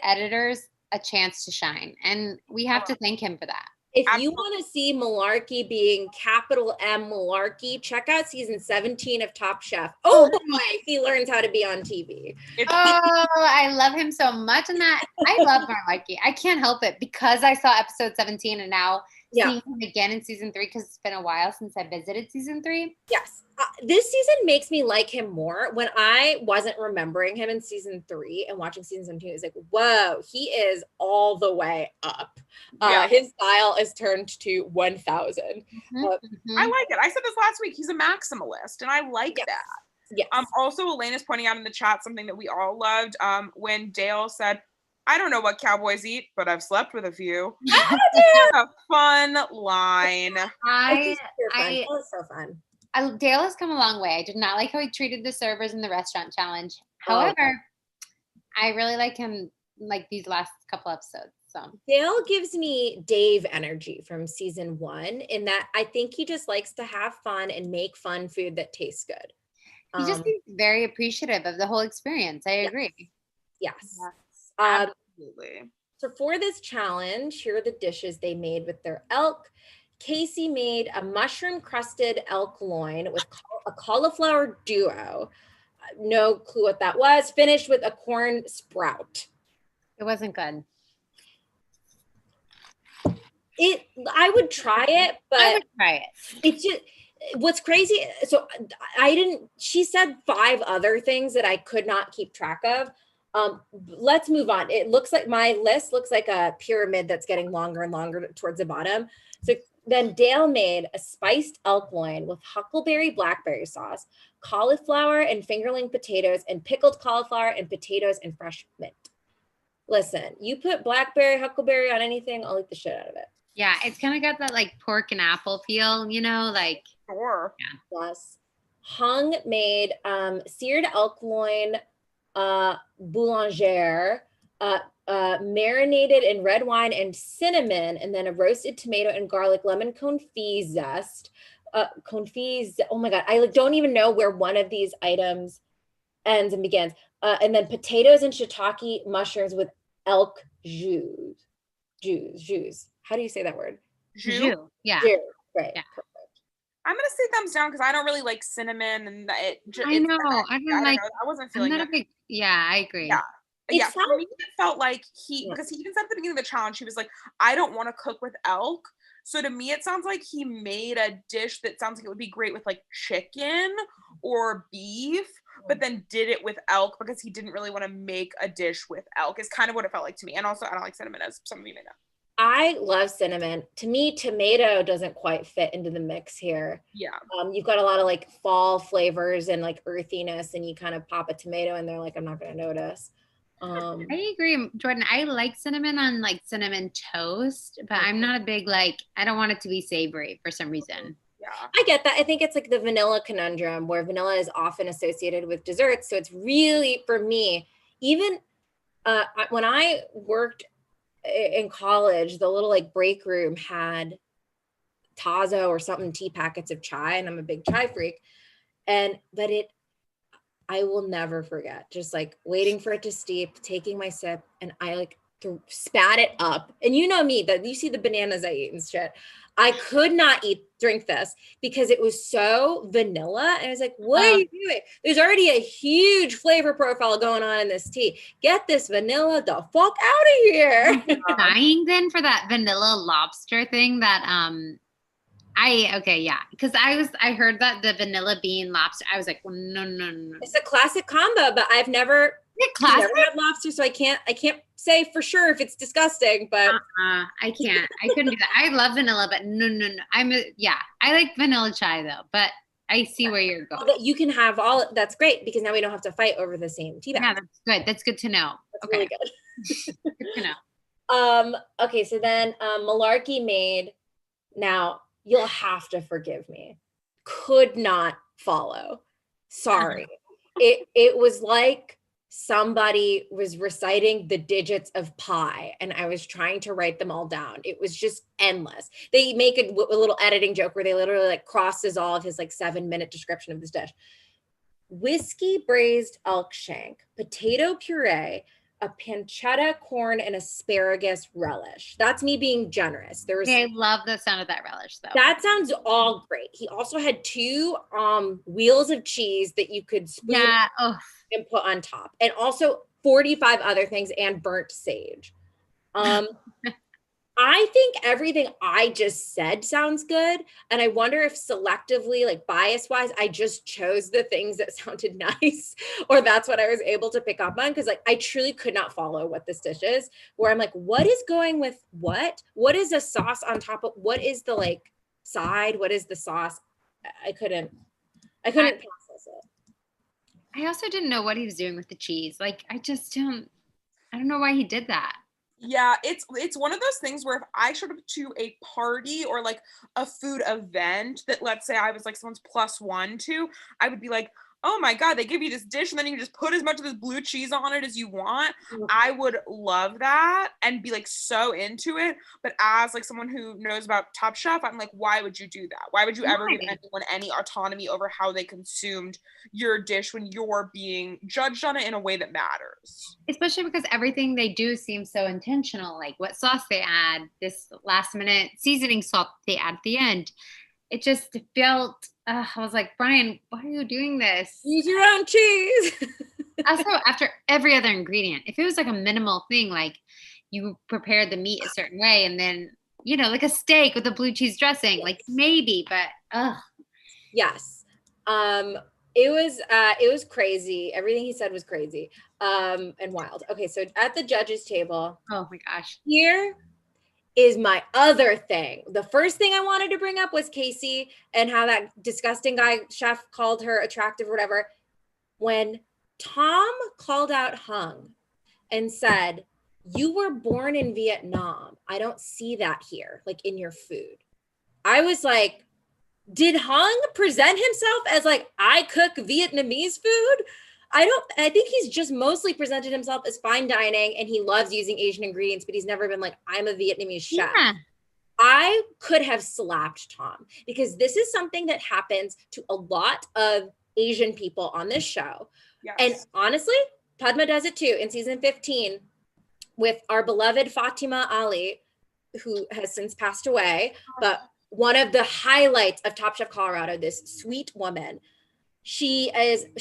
editors a chance to shine, and we have to thank him for that. If you want to see Malarkey being capital M Malarkey, check out season 17 of Top Chef. Oh boy, he learns how to be on TV. I love him so much in that. I love Malarkey. I can't help it because I saw episode 17 and now seeing him again in season 3 because it's been a while since I visited season 3. Yes. This season makes me like him more. When I wasn't remembering him in season 3 and watching season 17, it was like, whoa, he is all the way up. His style is turned to 1,000. I like it. I said this last week. He's a maximalist, and I like that. Yes. Also, Elaine is pointing out in the chat something that we all loved when Dale said, I don't know what cowboys eat, but I've slept with a few. A fun line. It was so fun. Dale has come a long way. I did not like how he treated the servers in the restaurant challenge. However, I really like him like these last couple episodes. So Dale gives me Dave energy from season 1 in that I think he just likes to have fun and make fun food that tastes good. He just seems very appreciative of the whole experience. I agree. Yes. Absolutely. So for this challenge, here are the dishes they made with their elk. Casey made a mushroom crusted elk loin with a cauliflower duo. No clue what that was. Finished with a corn sprout. It wasn't good. I would try it, but I would try it. It's just what's crazy. So she said 5 other things that I could not keep track of. Let's move on. It looks like my list looks like a pyramid that's getting longer and longer towards the bottom. So then Dale made a spiced elk loin with huckleberry blackberry sauce, cauliflower and fingerling potatoes, and pickled cauliflower and potatoes and fresh mint. Listen, you put blackberry, huckleberry on anything, I'll eat the shit out of it. Yeah, it's kind of got that like pork and apple feel, like. Sure. Yeah. Yes. Hung made seared elk loin boulangere, marinated in red wine and cinnamon, and then a roasted tomato and garlic lemon confit zest. Oh my God, I don't even know where one of these items ends and begins. And then potatoes and shiitake mushrooms with elk jus. How do you say that word? Jus. Yeah. Jus. Right. Yeah. I'm gonna say thumbs down because I don't really like cinnamon, and I know. I don't like. I wasn't feeling I'm not it. a big. Yeah, I agree. Yeah. Yeah, for me, it felt like because he even said at the beginning of the challenge, he was like, I don't want to cook with elk. So to me, it sounds like he made a dish that sounds like it would be great with like chicken or beef, but then did it with elk because he didn't really want to make a dish with elk, is kind of what it felt like to me. And also, I don't like cinnamon, as some of you may know. I love cinnamon. To me, tomato doesn't quite fit into the mix here. Yeah. You've got a lot of like fall flavors and like earthiness, and you kind of pop a tomato in there, like I'm not going to notice. I agree, Jordan. I like cinnamon on like cinnamon toast, but I'm not a big like. I don't want it to be savory for some reason. Yeah, I get that. I think it's like the vanilla conundrum, where vanilla is often associated with desserts. So it's really, for me, even when I worked in college, the little like break room had Tazo or something, tea packets of chai, and I'm a big chai freak. But I will never forget just like waiting for it to steep, taking my sip, and I like spat it up. And you know me, that you see the bananas I eat and shit. I could not drink this because it was so vanilla. And I was like, what are you doing? There's already a huge flavor profile going on in this tea. Get this vanilla the fuck out of here. Dying then for that vanilla lobster thing that because I heard that the vanilla bean lobster. I was like, well, no. It's a classic combo, but I've never had lobster, so I can't say for sure if it's disgusting. But I can't. I couldn't do that. I love vanilla, but no. I like vanilla chai though, but I see where you're going. You can have all. That's great because now we don't have to fight over the same tea bag. Yeah, that's good. That's good to know. That's really good. Good to know. Okay, so then Malarkey made. Now you'll have to forgive me. Could not follow. Sorry. It was like somebody was reciting the digits of pi and I was trying to write them all down. It was just endless. They make a little editing joke where they literally like crosses all of his like 7-minute description of this dish. Whiskey braised elk shank, potato puree, a pancetta corn and asparagus relish. That's me being generous. I love the sound of that relish though. That sounds all great. He also had 2 wheels of cheese that you could spoon and put on top, and also 45 other things and burnt sage. I think everything I just said sounds good. And I wonder if selectively, like bias wise, I just chose the things that sounded nice, or that's what I was able to pick up on. Cause like, I truly could not follow what this dish is, where I'm like, what is going with what? What is the sauce on top of, what is the like side? What is the sauce? I couldn't process it. I also didn't know what he was doing with the cheese. Like, I don't know why he did that. Yeah, it's one of those things where if I showed up to a party or like a food event that, let's say I was like someone's +1 to, I would be like, oh my God, they give you this dish and then you can just put as much of this blue cheese on it as you want. I would love that and be like so into it. But as like someone who knows about Top Chef, I'm like, why would you do that? Why would you ever give anyone any autonomy over how they consumed your dish when you're being judged on it in a way that matters? Especially because everything they do seems so intentional, like what sauce they add, this last minute seasoning salt they add at the end. It just felt, I was like, Brian, why are you doing this? Use your own cheese. Also, after every other ingredient, if it was like a minimal thing, like you prepared the meat a certain way and then, like a steak with a blue cheese dressing, like maybe, but Yes. It was crazy. Everything he said was crazy and wild. Okay, so at the judges table. Oh my gosh. Here is my other thing. The first thing I wanted to bring up was Casey and how that disgusting guy chef called her attractive or whatever. When Tom called out Hung and said, you were born in Vietnam. I don't see that here, like in your food. I was like, did Hung present himself as like, I cook Vietnamese food? I think he's just mostly presented himself as fine dining and he loves using Asian ingredients, but he's never been like, I'm a Vietnamese chef. Yeah. I could have slapped Tom because this is something that happens to a lot of Asian people on this show. Yes. And honestly, Padma does it too in season 15 with our beloved Fatima Ali, who has since passed away. But one of the highlights of Top Chef Colorado, this sweet woman, she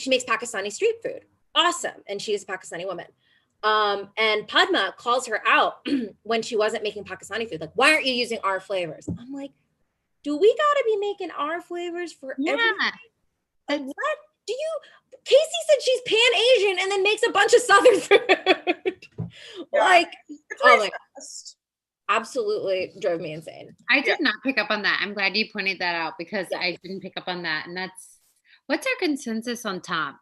makes Pakistani street food. Awesome. And she is a Pakistani woman. And Padma calls her out when she wasn't making Pakistani food. Like, why aren't you using our flavors? I'm like, do we gotta be making our flavors for everything? Like, what do you? Casey said she's Pan-Asian and then makes a bunch of Southern food. Yeah. Like, oh my God. Absolutely drove me insane. I did not pick up on that. I'm glad you pointed that out because I didn't pick up on that. And what's our consensus on Tom?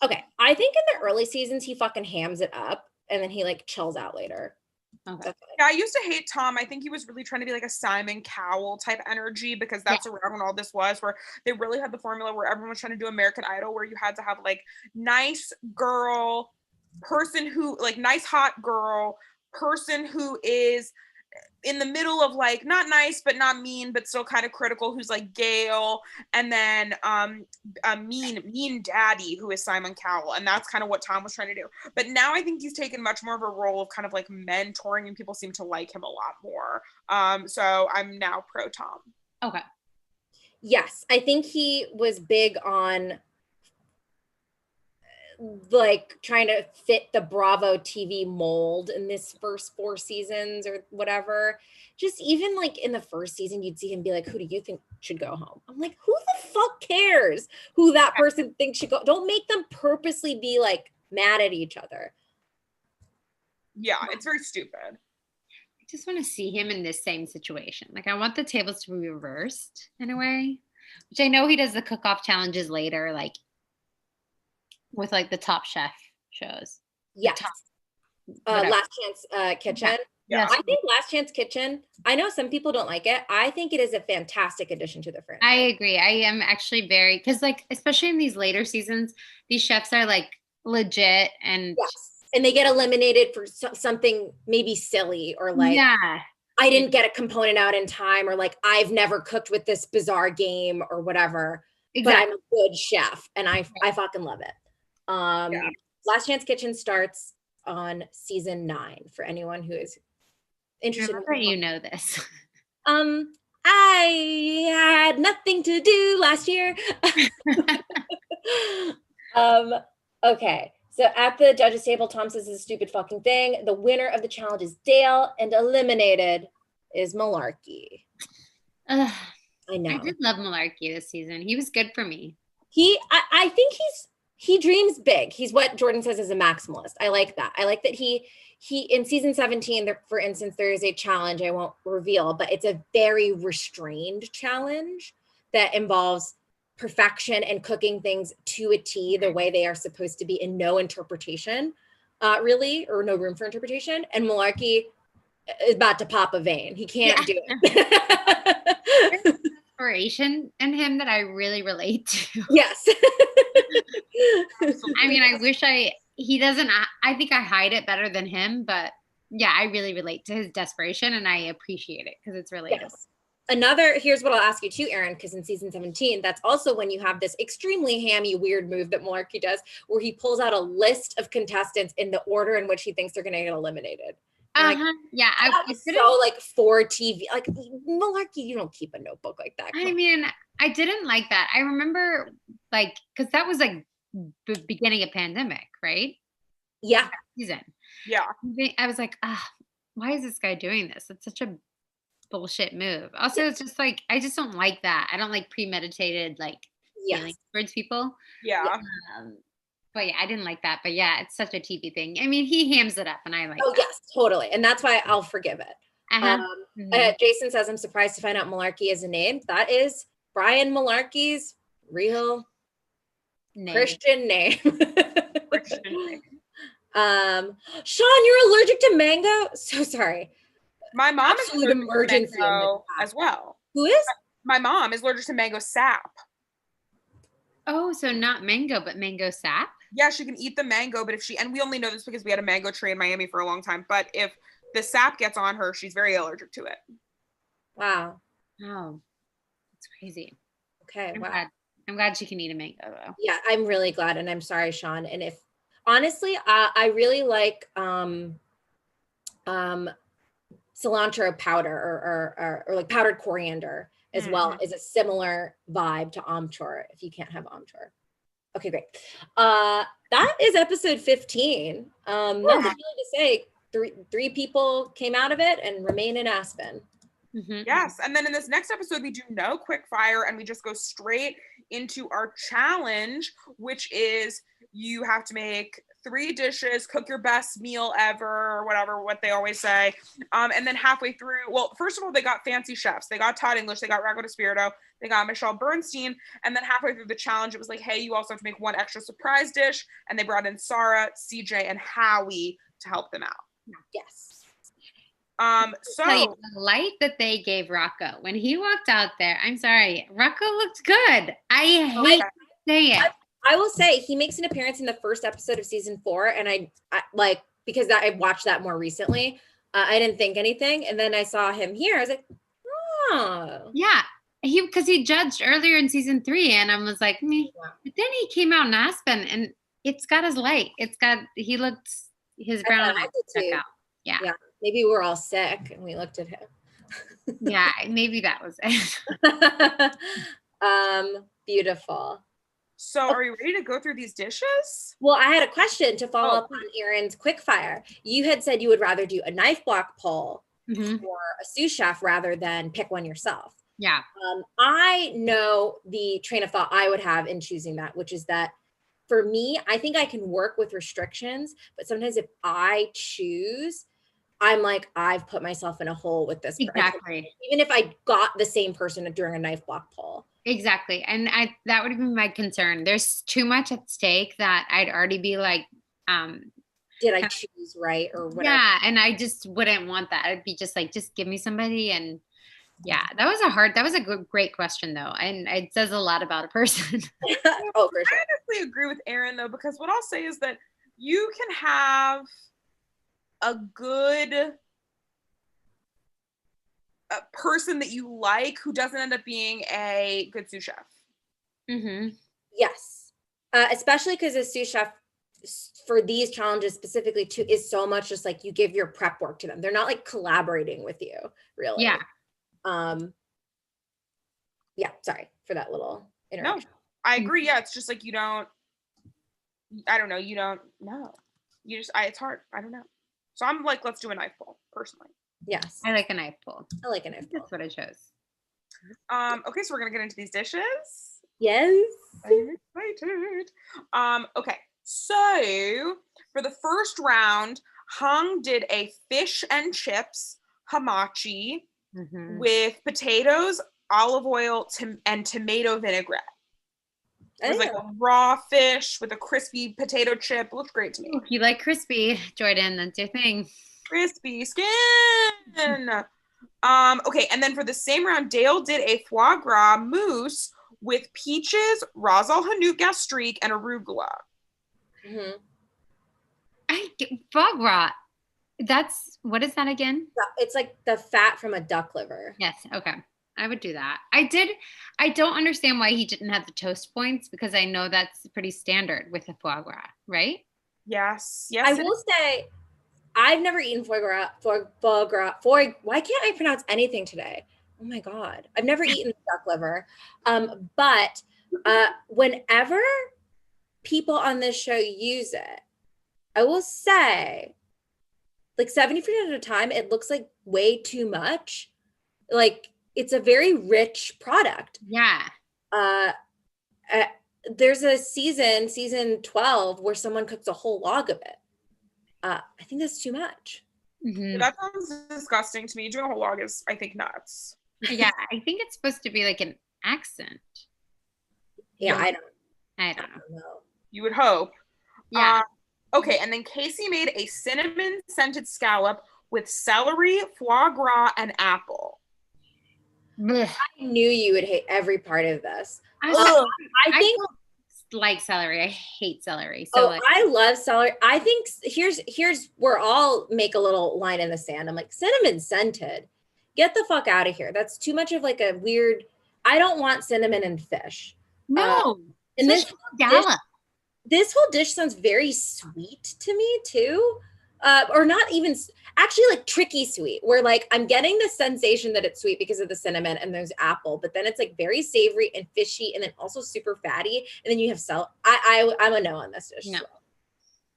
Okay, I think in the early seasons he fucking hams it up and then he like chills out later. Okay. Yeah, I used to hate Tom. I think he was really trying to be like a Simon Cowell type energy because that's around when all this was, where they really had the formula where everyone was trying to do American Idol, where you had to have like nice girl person who like nice hot girl person who is in the middle of like not nice but not mean but still kind of critical, who's like Gail, and then a mean daddy who is Simon Cowell, and that's kind of what Tom was trying to do. But now I think he's taken much more of a role of kind of like mentoring, and people seem to like him a lot more. So I'm now pro Tom. Okay. Yes, I think he was big on like trying to fit the Bravo TV mold in this first 4 seasons or whatever. Just even like in the first season, you'd see him be like, who do you think should go home? I'm like, who the fuck cares who that person thinks should go? Don't make them purposely be like mad at each other. Yeah, it's very stupid. I just want to see him in this same situation. Like I want the tables to be reversed in a way, which I know he does the cook-off challenges later, like with like the Top Chef shows. Yes. Last Chance Kitchen. Yeah. I think Last Chance Kitchen, I know some people don't like it. I think it is a fantastic addition to the franchise. I agree. I am actually very, because like, especially in these later seasons, these chefs are like legit and and they get eliminated for something maybe silly or like, I didn't get a component out in time, or like, I've never cooked with this bizarre game or whatever, but I'm a good chef and I fucking love it. Last Chance Kitchen starts on season 9 for anyone who is interested. You know this. I had nothing to do last year. Okay, so at the judges table, Tom says it's a stupid fucking thing. The winner of the challenge is Dale, and eliminated is Malarkey. I know. I did love Malarkey this season. He was good for me. I think he dreams big. He's what Jordan says is a maximalist. I like that. I like that he in season 17, for instance, there is a challenge I won't reveal, but it's a very restrained challenge that involves perfection and cooking things to a T the way they are supposed to be, and no interpretation, really, or no room for interpretation. And Malarkey is about to pop a vein. He can't do it. Inspiration in him that I really relate to. Yes. I mean, I wish he doesn't, I think I hide it better than him, but yeah, I really relate to his desperation and I appreciate it because it's relatable. Yes. Here's what I'll ask you too, Erin, because in season 17, that's also when you have this extremely hammy, weird move that Malarkey does, where he pulls out a list of contestants in the order in which he thinks they're going to get eliminated. Like, yeah, so like for TV, like Malarkey, you don't keep a notebook like that. I mean, I didn't like that. I remember like, because that was like the beginning of pandemic, right? Yeah. Season. Yeah. I was like, why is this guy doing this? It's such a bullshit move. Also, it's just like, I just don't like that. I don't like premeditated like feelings towards people. Yeah. But yeah, I didn't like that. But yeah, it's such a TV thing. I mean, he hams it up and I like that. Yes, totally. And that's why I'll forgive it. Jason says, I'm surprised to find out Malarkey is a name. That is Brian Malarkey's real Christian name. Sean, you're allergic to mango? So sorry. My mom is allergic emergency to mango as well. Who is? My mom is allergic to mango sap. Oh, so not mango, but mango sap? Yeah, she can eat the mango, but and we only know this because we had a mango tree in Miami for a long time, but if the sap gets on her, she's very allergic to it. Wow. Oh, that's crazy. Okay, I'm glad she can eat a mango though. Yeah, I'm really glad, and I'm sorry, Sean. And if honestly, I really like cilantro powder or like powdered coriander as well is a similar vibe to amchur if you can't have amchur. Okay, great. That is episode 15. Nothing really to say. Three people came out of it and remain in Aspen. Yes, and then in this next episode, we do no quick fire and we just go straight into our challenge, which is you have to make 3 dishes, cook your best meal ever, or whatever, what they always say. And then halfway through, well, first of all, they got fancy chefs. They got Todd English, they got Rocco DeSpirito, they got Michelle Bernstein. And then halfway through the challenge, it was like, hey, you also have to make 1 extra surprise dish. And they brought in Sarah, CJ, and Howie to help them out. Yes. So the light that they gave Rocco when he walked out there, I'm sorry, Rocco looked good. I hate to say it. I will say he makes an appearance in the first episode of season 4, and I like because I watched that more recently. I didn't think anything, and then I saw him here. I was like, oh, yeah, because he judged earlier in season 3, and I was like, meh. But then he came out in Aspen, and it's got his light. He looked his brown eyes stuck out. Yeah. Maybe we're all sick and we looked at him. Yeah, maybe that was it. Beautiful. So are we ready to go through these dishes? Well, I had a question to follow up on Erin's quickfire. You had said you would rather do a knife block poll or a sous chef rather than pick one yourself. Yeah. I know the train of thought I would have in choosing that, which is that for me, I think I can work with restrictions, but sometimes if I choose, I'm like, I've put myself in a hole with this. Exactly. Even if I got the same person during a knife block poll. Exactly. And that would have been my concern. There's too much at stake that I'd already be like, did I choose right or whatever? Yeah. And I just wouldn't want that. I'd be just like, just give me somebody. And yeah, that was a great question though. And it says a lot about a person. Oh, for sure. I honestly agree with Erin though, because what I'll say is that you can have a good person that you like who doesn't end up being a good sous chef. Yes. Especially because a sous chef for these challenges specifically too is so much just like you give your prep work to them. They're not like collaborating with you really. Yeah. Yeah, sorry for that little interruption. No, I agree. Yeah, it's just like you don't know. It's hard. I don't know. So I'm like, let's do a knife bowl, personally. Yes. I like a knife bowl. I like a knife bowl. That's what I chose. Okay, so we're gonna get into these dishes. Yes. I'm excited. Okay, so for the first round, Hung did a fish and chips hamachi with potatoes, olive oil, and tomato vinaigrette. It was like a raw fish with a crispy potato chip. It looked great to me. If you like crispy, Jordan, that's your thing. Crispy skin. Okay, and then for the same round, Dale did a foie gras mousse with peaches, ras al hanout gastrique, and arugula. Foie gras. What is that again? It's like the fat from a duck liver. Yes. Okay. I would do that. I don't understand why he didn't have the toast points because I know that's pretty standard with a foie gras, right? Yes. I will say I've never eaten foie gras. Why can't I pronounce anything today? Oh my God. I've never eaten duck liver. But whenever people on this show use it, I will say like 70% of the time, it looks like way too much. Like it's a very rich product. Yeah. There's a season 12, where someone cooks a whole log of it. I think that's too much. That sounds disgusting to me. Doing a whole log is, I think, nuts. Yeah, I think it's supposed to be like an accent. Yeah, I don't know. know. You would hope. Yeah. Okay, and then Casey made a cinnamon scented scallop with celery, foie gras, and apple. Blech. I knew you would hate every part of this. I think don't like celery. I hate celery. So I love celery. I think here's where I'll make a little line in the sand. I'm like, cinnamon scented. Get the fuck out of here. That's too much of like a weird. I don't want cinnamon and fish. no. And this Scallop. this whole dish sounds very sweet to me too. Or not even actually like tricky sweet, where like I'm getting the sensation that it's sweet because of the cinnamon and there's apple, but then it's like very savory and fishy and then also super fatty. And then you have I'm a no on this dish. No. So.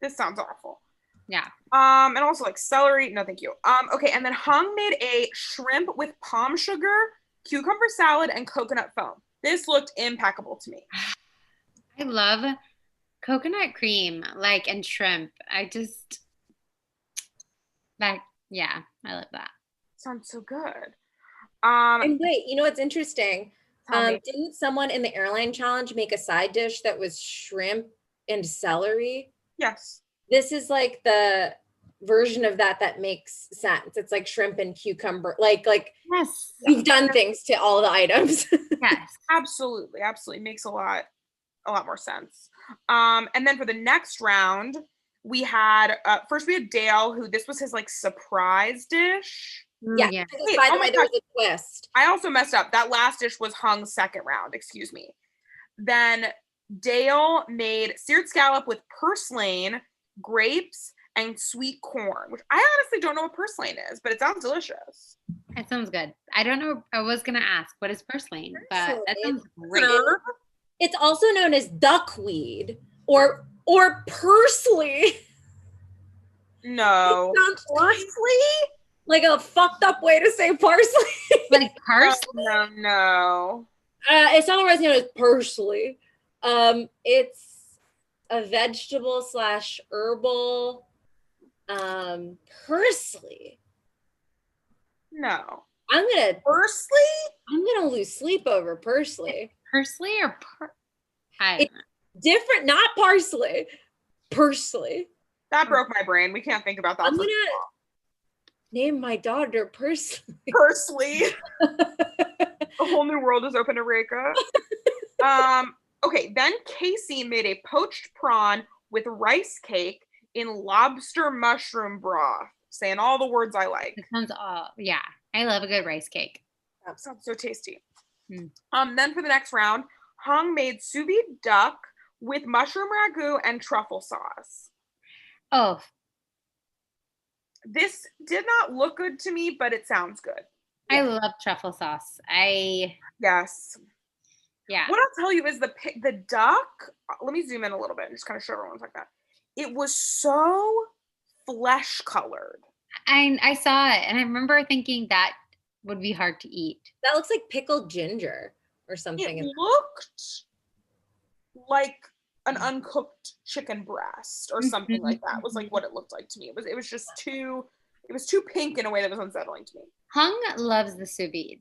This sounds awful. Yeah. And also like celery. No, thank you. Okay, and then Hung made a shrimp with palm sugar, cucumber salad, and coconut foam. This looked impeccable to me. I love coconut cream, like, and shrimp. I love that. Sounds so good. And wait, you know what's interesting? Didn't someone in the airline challenge make a side dish that was shrimp and celery? Yes. This is like the version of that makes sense. It's like shrimp and cucumber. Like yes, you've done things to all the items. Yes, absolutely makes a lot more sense. And then for the next round, we had first we had Dale, who this was his like surprise dish. Yeah. Yeah. Hey, by the way, there was a twist. I also messed up. That last dish was Hung's second round. Excuse me. Then Dale made seared scallop with purslane, grapes, and sweet corn, which I honestly don't know what purslane is, but it sounds delicious. That sounds good. I don't know. I was gonna ask what is purslane, but that sounds great. It's also known as duckweed or parsley. No. It sounds parsley? Like a fucked up way to say parsley. Like parsley? No. It's otherwise known as parsley. It's a vegetable / herbal. Parsley. No. I'm gonna lose sleep over parsley. Parsley or it's different, not parsley. Parsley. That broke my brain. We can't think about that. I'm gonna name my daughter Parsley. Parsley. A whole new world is open to Reka. Okay, then Casey made a poached prawn with rice cake in lobster mushroom broth. Saying all the words I like. It sounds yeah. I love a good rice cake. That sounds so tasty. Then for the next round, Hung made sous vide duck with mushroom ragu and truffle sauce. Oh. This did not look good to me, but it sounds good. I love truffle sauce. Yes. Yeah. What I'll tell you is the duck, let me zoom in a little bit and just kind of show everyone like that. It was so flesh colored. I saw it and I remember thinking that would be hard to eat. That looks like pickled ginger or something. It looked like an uncooked chicken breast or something like that was like what it looked like to me. It was just too pink in a way that was unsettling to me. Hung loves the sous vide.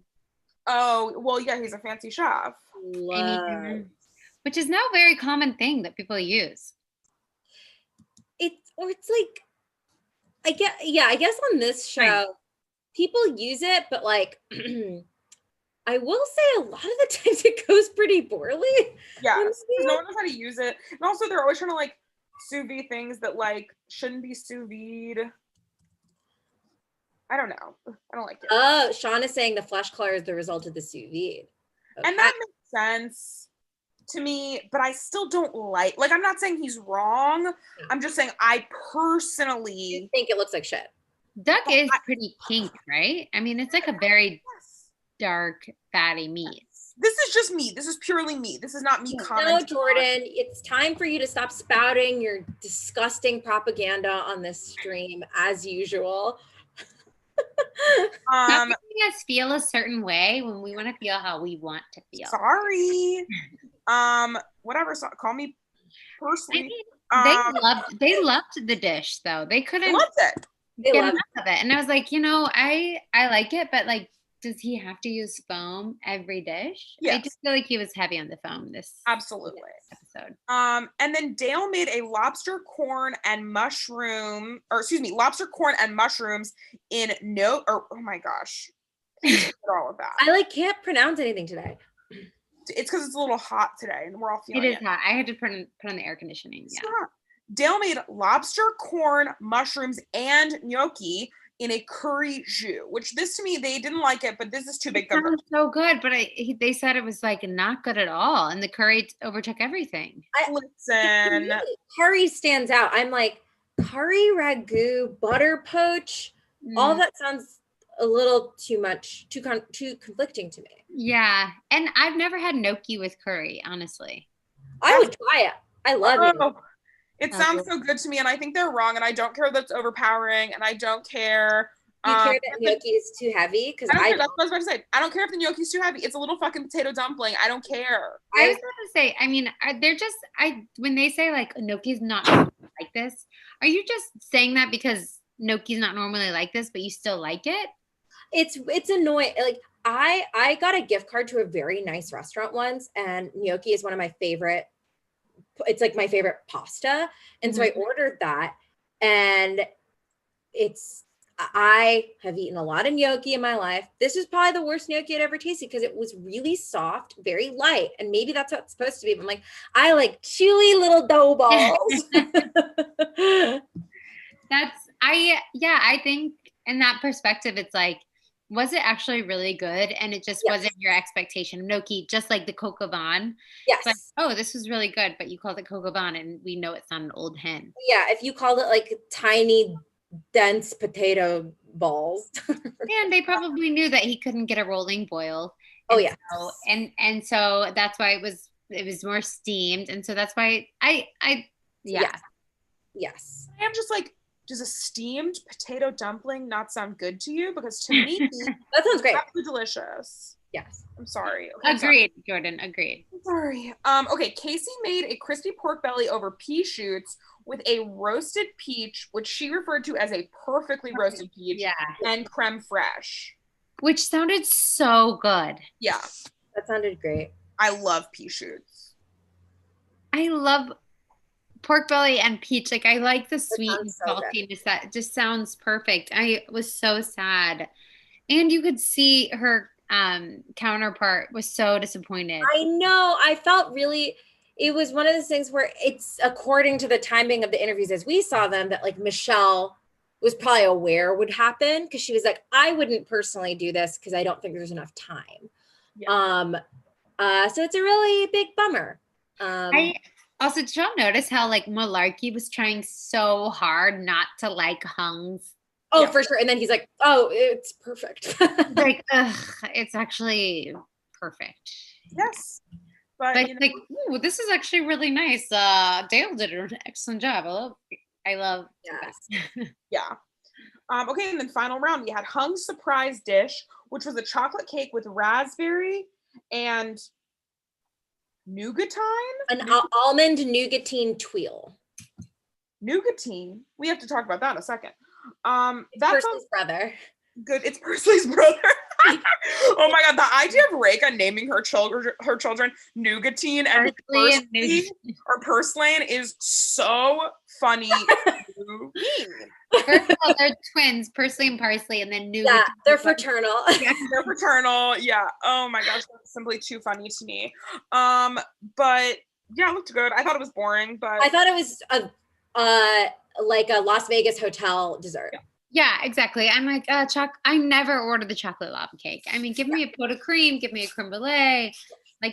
Oh, well, yeah, he's a fancy chef. Which is now a very common thing that people use. It's like, I guess on this show, people use it, but like, I will say a lot of the times it goes pretty poorly. Yeah, no one knows how to use it. And also they're always trying to like sous vide things that like shouldn't be sous vide. I don't know. I don't like it. Oh, Sean is saying the flesh color is the result of the sous vide. Okay. And that makes sense to me, but I still don't like I'm not saying he's wrong. I'm just saying I personally think it looks like shit. Duck is pretty pink, right? I mean, it's like a very dark, fatty meat. This is just me. This is purely me. This is not me commenting. No, Jordan, it's time for you to stop spouting your disgusting propaganda on this stream as usual. Stop making us feel a certain way when we want to feel how we want to feel. Sorry. Whatever. So call me personally. They loved the dish though. They couldn't loved it. Get enough of it. And I was like, I like it, but like, does he have to use foam every dish? Yes. I just feel like he was heavy on the foam this absolutely. episode. episode. And then Dale made a lobster corn and mushrooms in oh my gosh. All of that. I can't pronounce anything today. It's because it's a little hot today and we're all feeling it. It is hot. I had to put on the air conditioning. Yeah. Dale made lobster, corn, mushrooms, and gnocchi in a curry jus, which this to me, they didn't like it, but this is too big. It sounds so good, but they said it was not good at all. And the curry overtook everything. Listen. Curry stands out. I'm like, curry ragu, butter poach, all that sounds a little too much, too conflicting to me. Yeah. And I've never had gnocchi with curry, honestly. I would try it. I love it. It sounds so good to me, and I think they're wrong, and I don't care that it's overpowering, and I don't care. You care that gnocchi is too heavy? Because that's what I was about to say. I don't care if the gnocchi is too heavy. It's a little fucking potato dumpling. I don't care. I was about to say, I mean, they're just, when they say gnocchi's not like this, are you just saying that because gnocchi's not normally like this, but you still like it? It's annoying. I got a gift card to a very nice restaurant once, and gnocchi is one of my favorite. It's my favorite pasta. And so I ordered that, and I have eaten a lot of gnocchi in my life. This is probably the worst gnocchi I'd ever tasted because it was really soft, very light. And maybe that's what it's supposed to be. But I'm like, I like chewy little dough balls. I think in that perspective, it's was it actually really good? And it just wasn't your expectation. Gnocchi, just like the coq au vin. Yes. This was really good, but you called it coq au vin, and we know it's not an old hen. Yeah, if you called it tiny, dense potato balls. And they probably knew that he couldn't get a rolling boil. Oh yeah. And so that's why it was more steamed. And so that's why Yes. I'm just does a steamed potato dumpling not sound good to you? Because to me, that sounds great. Absolutely delicious. Yes. I'm sorry. Okay, agreed, Jordan. Agreed. I'm sorry. Okay, Casey made a crispy pork belly over pea shoots with a roasted peach, which she referred to as a perfectly roasted peach, and creme fraiche. Which sounded so good. Yeah. That sounded great. I love pea shoots. I love pork belly and peach. I like the sweet and saltiness. That just sounds perfect. I was so sad. And you could see her counterpart was so disappointed. I know. I felt really, it was one of those things where it's according to the timing of the interviews as we saw them that Michelle was probably aware would happen because she was like, I wouldn't personally do this because I don't think there's enough time. Yeah. So it's a really big bummer. Also, did y'all notice how Malarkey was trying so hard not to like Hung's? Oh, for sure. And then he's like, oh, it's perfect. It's actually perfect. Yes. But ooh, this is actually really nice. Dale did an excellent job. I love yes. Yeah. Okay, and then final round, we had Hung's surprise dish, which was a chocolate cake with raspberry and nougatine? An almond nougatine tuile. Nougatine? We have to talk about that in a second. That's Pursley's brother. Good. It's Pursley's brother. Oh my god, the idea of Reka naming her children Nougatine and Purslane is so funny. First of all, they're twins, Pursley and Parsley, and then Nougatine. Yeah, they're fraternal. They're fraternal. Yeah. Oh my gosh, that's simply too funny to me. But yeah, it looked good. I thought it was boring, but I thought it was a Las Vegas hotel dessert. Yeah, exactly. I'm like, I never order the chocolate lava cake. I mean, give me a pot of cream, give me a creme brulee,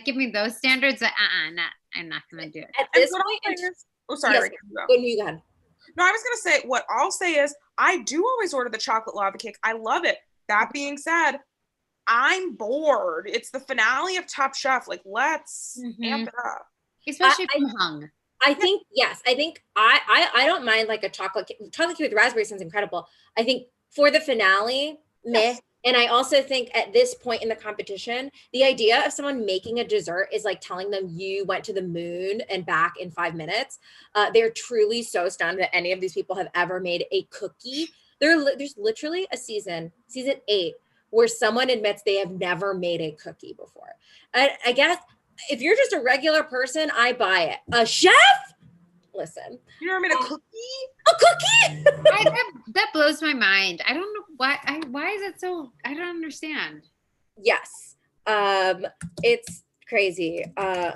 give me those standards. I'm not gonna do it. At this point, sorry. Yes, when you go ahead. No, I was gonna say what I'll say is I do always order the chocolate lava cake. I love it. That being said, I'm bored. It's the finale of Top Chef. Let's amp it up. Especially from Hung. I think yes. I think I don't mind a chocolate cake with raspberry sounds incredible. I think for the finale, meh. And I also think at this point in the competition, the idea of someone making a dessert is telling them you went to the moon and back in 5 minutes. They're truly so stunned that any of these people have ever made a cookie. There's literally a season 8, where someone admits they have never made a cookie before. I guess if you're just a regular person, I buy it. A chef? Listen. You never made a cookie? A cookie? That blows my mind. I don't know why. Why is it so? I don't understand. Yes. It's crazy. Yeah,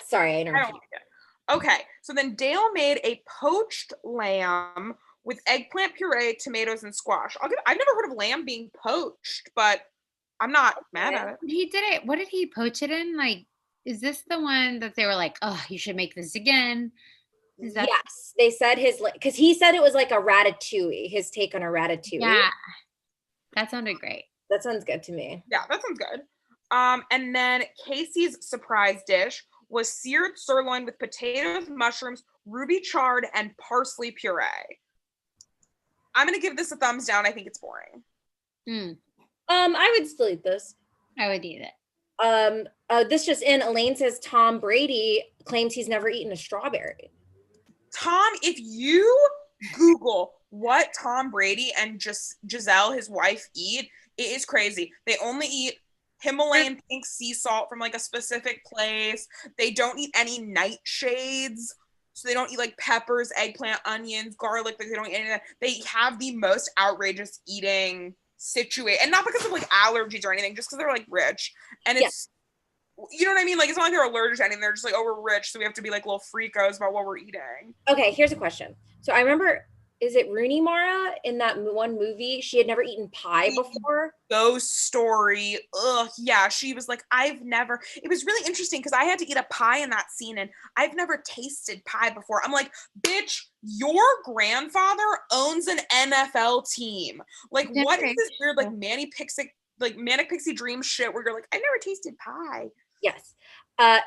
sorry, I interrupted. Okay, so then Dale made a poached lamb with eggplant puree, tomatoes, and squash. I've never heard of lamb being poached, but I'm not mad at it. He did it. What did he poach it in? Like, is this the one that they were like, oh, you should make this again? Yes, they said because he said it was like a ratatouille, his take on a ratatouille. Yeah, that sounded great. That sounds good to me. Yeah, that sounds good. And then Casey's surprise dish was seared sirloin with potatoes, mushrooms, ruby chard, and parsley puree. I'm gonna give this a thumbs down. I think it's boring. I would still eat this. I would eat it. This just in, Elaine says Tom Brady claims he's never eaten a strawberry. Tom, if you Google what Tom Brady and Giselle, his wife, eat, it is crazy. They only eat Himalayan pink sea salt from like a specific place. They don't eat any nightshades. So they don't eat like peppers, eggplant, onions, garlic. Like they don't eat any of that. They have the most outrageous eating situation. And not because of like allergies or anything, just because they're like rich. And it's, you know what I mean? Like it's not like they're allergic to anything. They're just like, oh, we're rich. So we have to be like little freakos about what we're eating. Okay, here's a question. So I remember, is it Rooney Mara in that one movie? She had never eaten pie before. Ghost story. Ugh, yeah. She was like, it was really interesting because I had to eat a pie in that scene and I've never tasted pie before. I'm like, bitch, your grandfather owns an NFL team. Like, what is this weird, like, manic pixie dream shit where you're like, I've never tasted pie. Yes.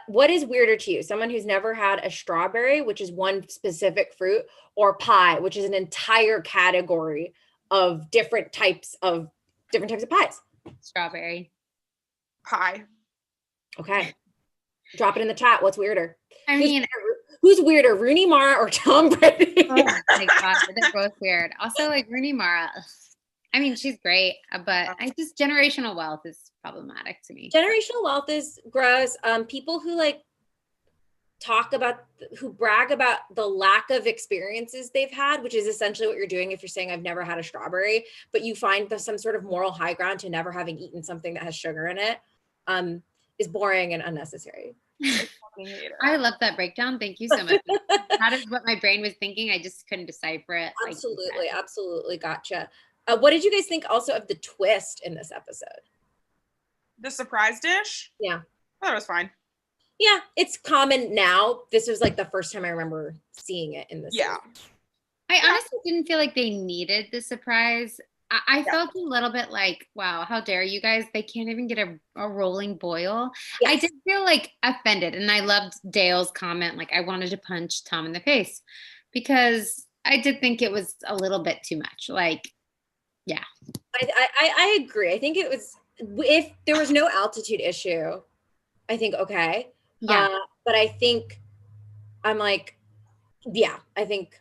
What is weirder to you? Someone who's never had a strawberry, which is one specific fruit, or pie, which is an entire category of different types of pies? Strawberry. Pie. Okay. Drop it in the chat. What's weirder? I mean, who's weirder, Rooney Mara or Tom Brady? Oh my God, they're both weird. Also, like Rooney Mara. I mean, she's great, but generational wealth is problematic to me. Generational wealth is gross. People who who brag about the lack of experiences they've had, which is essentially what you're doing if you're saying I've never had a strawberry, but you find some sort of moral high ground to never having eaten something that has sugar in it, is boring and unnecessary. I love that breakdown. Thank you so much. That is what my brain was thinking. I just couldn't decipher it. Absolutely. Gotcha. What did you guys think also of the twist in this episode? The surprise dish? Yeah. I thought it was fine. Yeah, it's common now. This was like the first time I remember seeing it in this. Yeah. season. I honestly didn't feel like they needed the surprise. I felt a little bit like, wow, how dare you guys? They can't even get a rolling boil. Yes. I did feel like offended. And I loved Dale's comment, like I wanted to punch Tom in the face because I did think it was a little bit too much. Like, yeah. I agree. I think it was, if there was no altitude issue, I think, okay. Yeah. But I think I'm like, yeah, I think,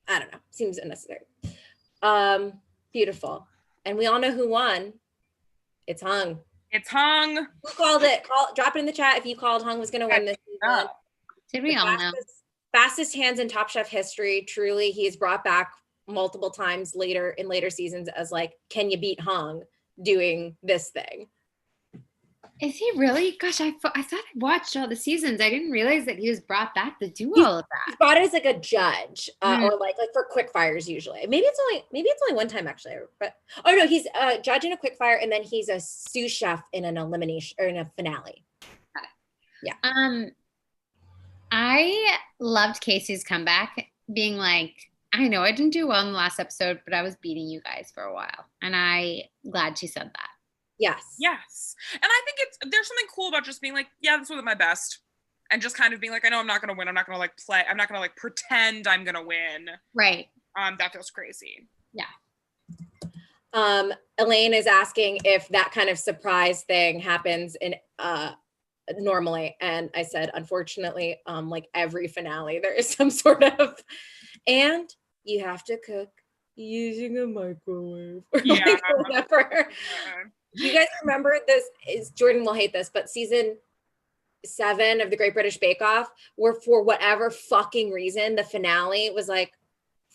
I don't know, seems unnecessary. Beautiful. And we all know who won. It's Hung. It's Hung. Who called it? Drop it in the chat if you called Hung was going to win this season. Did we all know? Fastest hands in Top Chef history. Truly, he is brought back multiple times later seasons as like, can you beat Hung doing this thing? Is he really? Gosh, I thought I watched all the seasons. I didn't realize that he was brought back to do all of that. He's brought as like a judge, or like for quickfires usually. Maybe it's only one time actually. But oh no, he's a judge in a quickfire, and then he's a sous chef in an elimination or in a finale. Yeah. I loved Casey's comeback, being like, I know I didn't do well in the last episode, but I was beating you guys for a while, and I'm glad she said that. Yes. And I think there's something cool about just being like, yeah, this wasn't my best. And just kind of being like, I know I'm not going to win. I'm not going to like play. I'm not going to like pretend I'm going to win. Right. That feels crazy. Yeah. Elaine is asking if that kind of surprise thing happens in normally. And I said, unfortunately, like every finale, there is some sort of, and you have to cook using a microwave or like whatever. Do you guys remember this? Jordan will hate this, but season 7 of the Great British Bake Off, where for whatever fucking reason, the finale was like,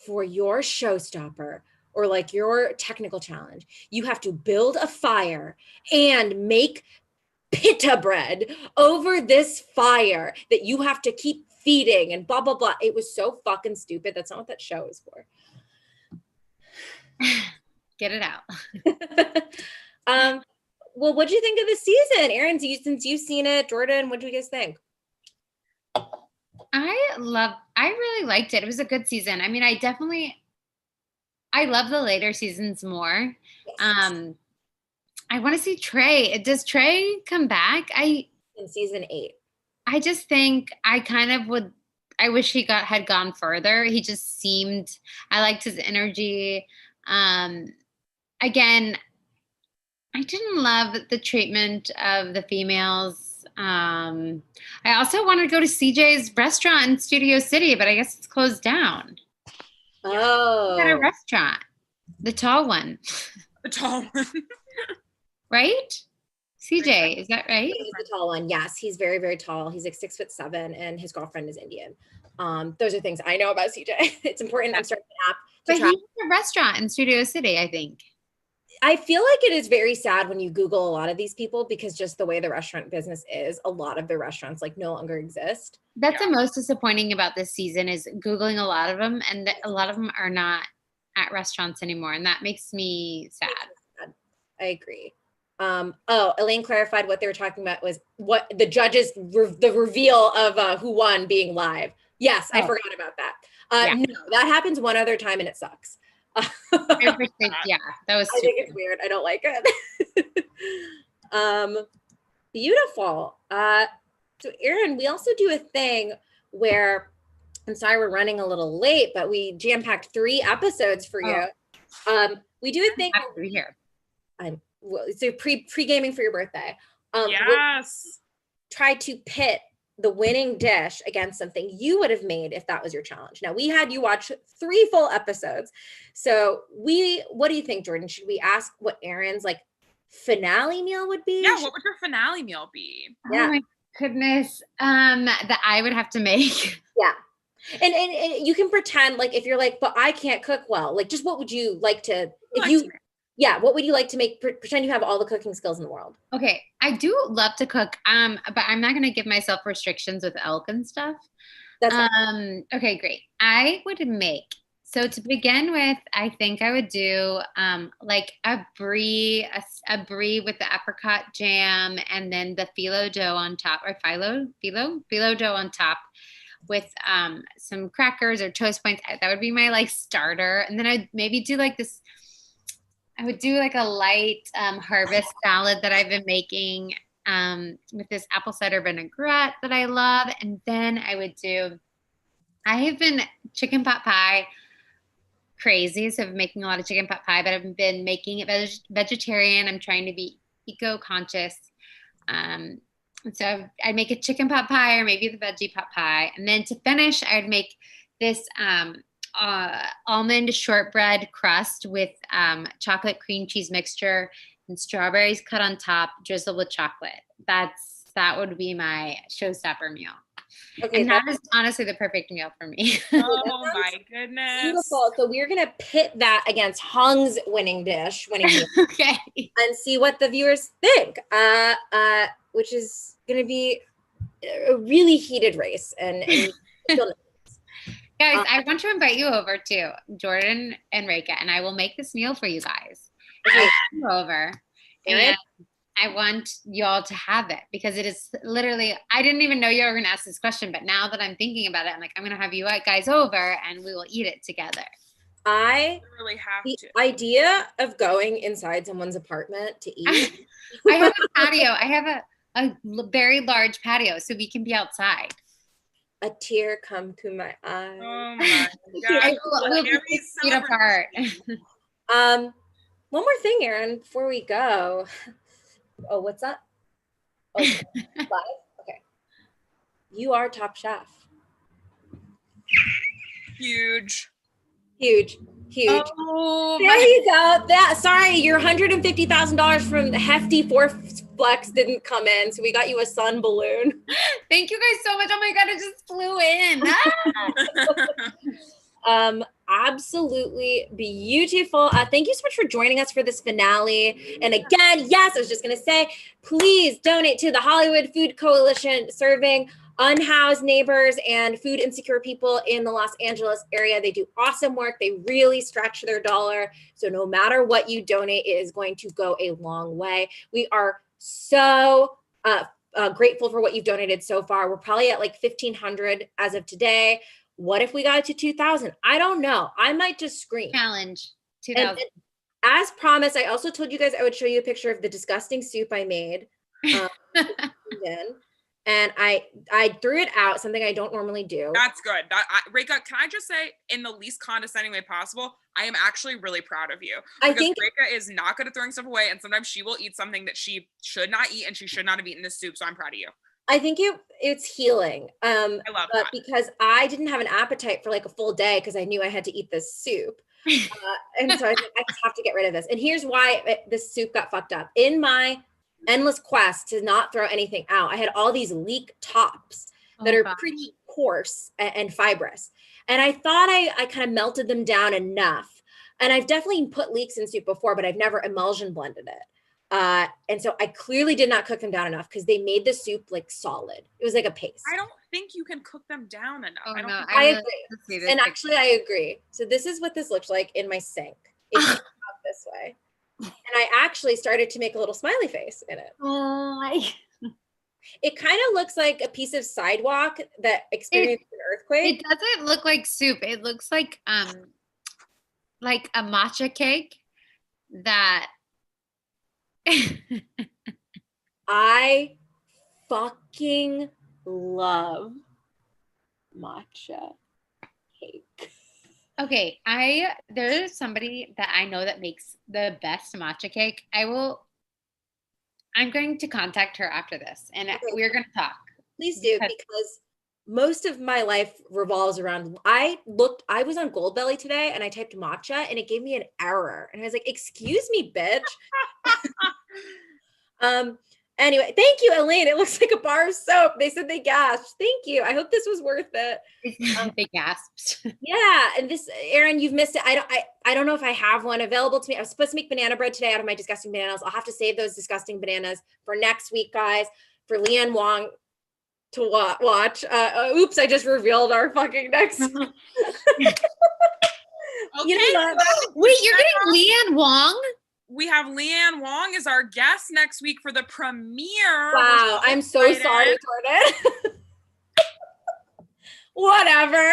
for your showstopper or like your technical challenge, you have to build a fire and make pita bread over this fire that you have to keep feeding and blah, blah, blah. It was so fucking stupid. That's not what that show is for. Get it out. Well, what'd you think of the season? Erin, since you've seen it, Jordan, what do you guys think? I really liked it. It was a good season. I mean, I love the later seasons more. Yes. I want to see Trey. Does Trey come back? In season 8. I just think I wish he had gone further. He just seemed, I liked his energy. Again, I didn't love the treatment of the females. I also wanted to go to CJ's restaurant in Studio City, but I guess it's closed down. Oh. At a restaurant. The tall one. The tall one. Right? CJ, is that right? He's the tall one. Yes, he's very, very tall. He's like 6'7", and his girlfriend is Indian. Those are things I know about CJ. It's important. I'm starting an app. But he has a restaurant in Studio City, I think. I feel like it is very sad when you Google a lot of these people, because just the way the restaurant business is, a lot of the restaurants like no longer exist. That's the most disappointing about this season, is Googling a lot of them, and a lot of them are not at restaurants anymore. And that makes me sad. I agree. Elaine clarified what they were talking about was what the judges, the reveal of who won being live. Yes, I forgot about that. No, that happens one other time and it sucks. Yeah, that was stupid. I think it's weird. I don't like it. Beautiful. So Erin, we also do a thing where, I'm sorry we're running a little late, but we jam-packed 3 episodes for you. We do a thing here. So pre-gaming for your birthday. Yes. Try to pit the winning dish against something you would have made if that was your challenge. Now, we had you watch 3 full episodes. So what do you think, Jordan? Should we ask what Erin's like finale meal would be? Yeah, what would your finale meal be? Yeah. Oh my goodness. That I would have to make. Yeah. And you can pretend like, if you're like, but I can't cook well, like just what would you like to, what would you like to make? Pretend you have all the cooking skills in the world. Okay. I do love to cook, but I'm not going to give myself restrictions with elk and stuff. That's fine. Okay, great. I would make, so to begin with, I think I would do like a brie with the apricot jam, and then the phyllo dough on top, or phyllo dough on top, with some crackers or toast points. That would be my like starter. And then I'd maybe do like this, I would do like a light harvest salad that I've been making with this apple cider vinaigrette that I love. And then I have been chicken pot pie crazy. So I've been making a lot of chicken pot pie, but I've been making it vegetarian. I'm trying to be eco-conscious. And so I'd make a chicken pot pie, or maybe the veggie pot pie. And then to finish, I'd make this almond shortbread crust with chocolate cream cheese mixture and strawberries cut on top, drizzled with chocolate. That would be my showstopper meal. Okay, and that is honestly the perfect meal for me. Oh my goodness. Beautiful. So we're going to pit that against Hong's winning meal. Okay. And see what the viewers think, which is going to be a really heated race. And guys, I want to invite you over to Jordan and Reka, and I will make this meal for you guys. I'll come over, and I want y'all to have it, because it is literally, I didn't even know you were going to ask this question, but now that I'm thinking about it, I'm like, I'm going to have you guys over and we will eat it together. I really have the idea of going inside someone's apartment to eat. I have a patio. I have a very large patio, so we can be outside. A tear come to my eye. Oh my God. We'll be 6 feet apart. One more thing, Erin, before we go. Oh, what's that? Oh, live? Okay. You are Top Chef. Huge. Huge. Oh, there you go. Sorry, your $150,000 from the hefty Flex didn't come in, so we got you a sun balloon. Thank you guys so much. Oh my God, it just flew in. Absolutely beautiful. Thank you so much for joining us for this finale. And again, yes, I was just going to say, please donate to the Hollywood Food Coalition, serving unhoused neighbors and food insecure people in the Los Angeles area. They do awesome work. They really stretch their dollar. So no matter what you donate, it is going to go a long way. We are so grateful for what you've donated so far. We're probably at like 1,500 as of today. What if we got it to 2,000? I don't know. I might just scream. Challenge 2,000. And as promised, I also told you guys I would show you a picture of the disgusting soup I made. And I threw it out, something I don't normally do. That's good. Reka, can I just say, in the least condescending way possible, I am actually really proud of you. I think Reka is not good at throwing stuff away, and sometimes she will eat something that she should not eat, and she should not have eaten this soup, so I'm proud of you. I think it's healing. I love that. Because I didn't have an appetite for like a full day because I knew I had to eat this soup. And so I just have to get rid of this. And here's why this soup got fucked up. In my endless quest to not throw anything out, I had all these leek tops that are pretty coarse and fibrous. And I thought I kind of melted them down enough. And I've definitely put leeks in soup before, but I've never emulsion blended it. And so I clearly did not cook them down enough because they made the soup like solid. It was like a paste. I don't think you can cook them down enough. I agree. And actually I agree. So this is what this looks like in my sink. It comes out this way. And I actually started to make a little smiley face in it. It kind of looks like a piece of sidewalk that experienced an earthquake. It doesn't look like soup. It looks like a matcha cake that I fucking love matcha cake. Okay, there's somebody that I know that makes the best matcha cake. I'm going to contact her after this, and we're going to talk. Please do, because most of my life revolves around, I was on Goldbelly today and I typed matcha and it gave me an error. And I was like, excuse me, bitch. Anyway, thank you, Elaine. It looks like a bar of soap. They said they gasped. Thank you. I hope this was worth it. They gasped. Yeah. And this, Erin, you've missed it. I don't know if I have one available to me. I was supposed to make banana bread today out of my disgusting bananas. I'll have to save those disgusting bananas for next week, guys, for Leanne Wong to watch. Oops, I just revealed our fucking next. Okay. You know, wait, you're getting Leanne Wong? We have Leanne Wong as our guest next week for the premiere. Wow, I'm so sorry, Jordan. Whatever.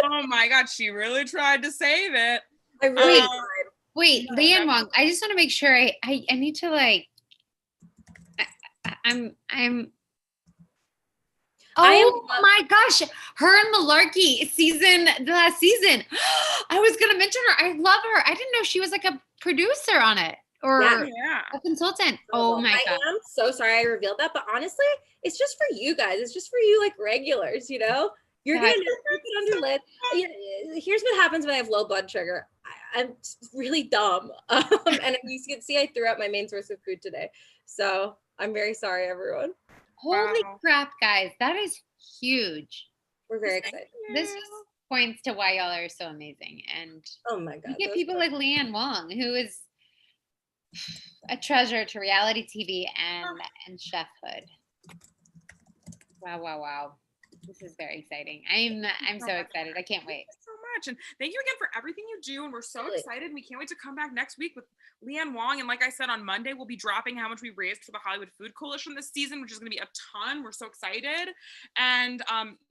Oh my God, she really tried to save it. I really tried. Wait, Leanne Wong, I just want to make sure I need to like, my gosh, her and Malarkey the last season. I was going to mention her. I love her. I didn't know she was like a producer on it or a consultant. Oh my God. I'm so sorry I revealed that, but honestly, it's just for you guys. It's just for you like regulars, you know? You're going to put under lid. Here's what happens when I have low blood sugar. I'm really dumb. And you can see I threw out my main source of food today. So I'm very sorry, everyone. Holy crap, guys. That is huge. We're very excited. This just points to why y'all are so amazing. And oh my God, you get people like Leanne Wong, who is a treasure to reality TV and chefhood. Wow. This is very exciting. I'm so excited. I can't wait. Thank you so much. And thank you again for everything you do. And we're so excited. We can't wait to come back next week with Leanne Wong. And like I said, on Monday, we'll be dropping how much we raised for the Hollywood Food Coalition this season, which is going to be a ton. We're so excited. And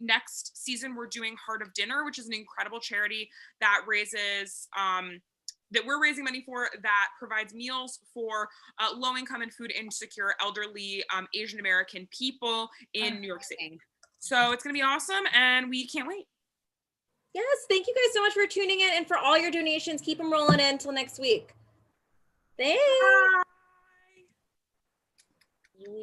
next season, we're doing Heart of Dinner, which is an incredible charity that raises that we're raising money for, that provides meals for low-income and food insecure elderly Asian American people in New York City. So it's going to be awesome, and we can't wait. Yes, thank you guys so much for tuning in and for all your donations. Keep them rolling in until next week. Thanks. Bye.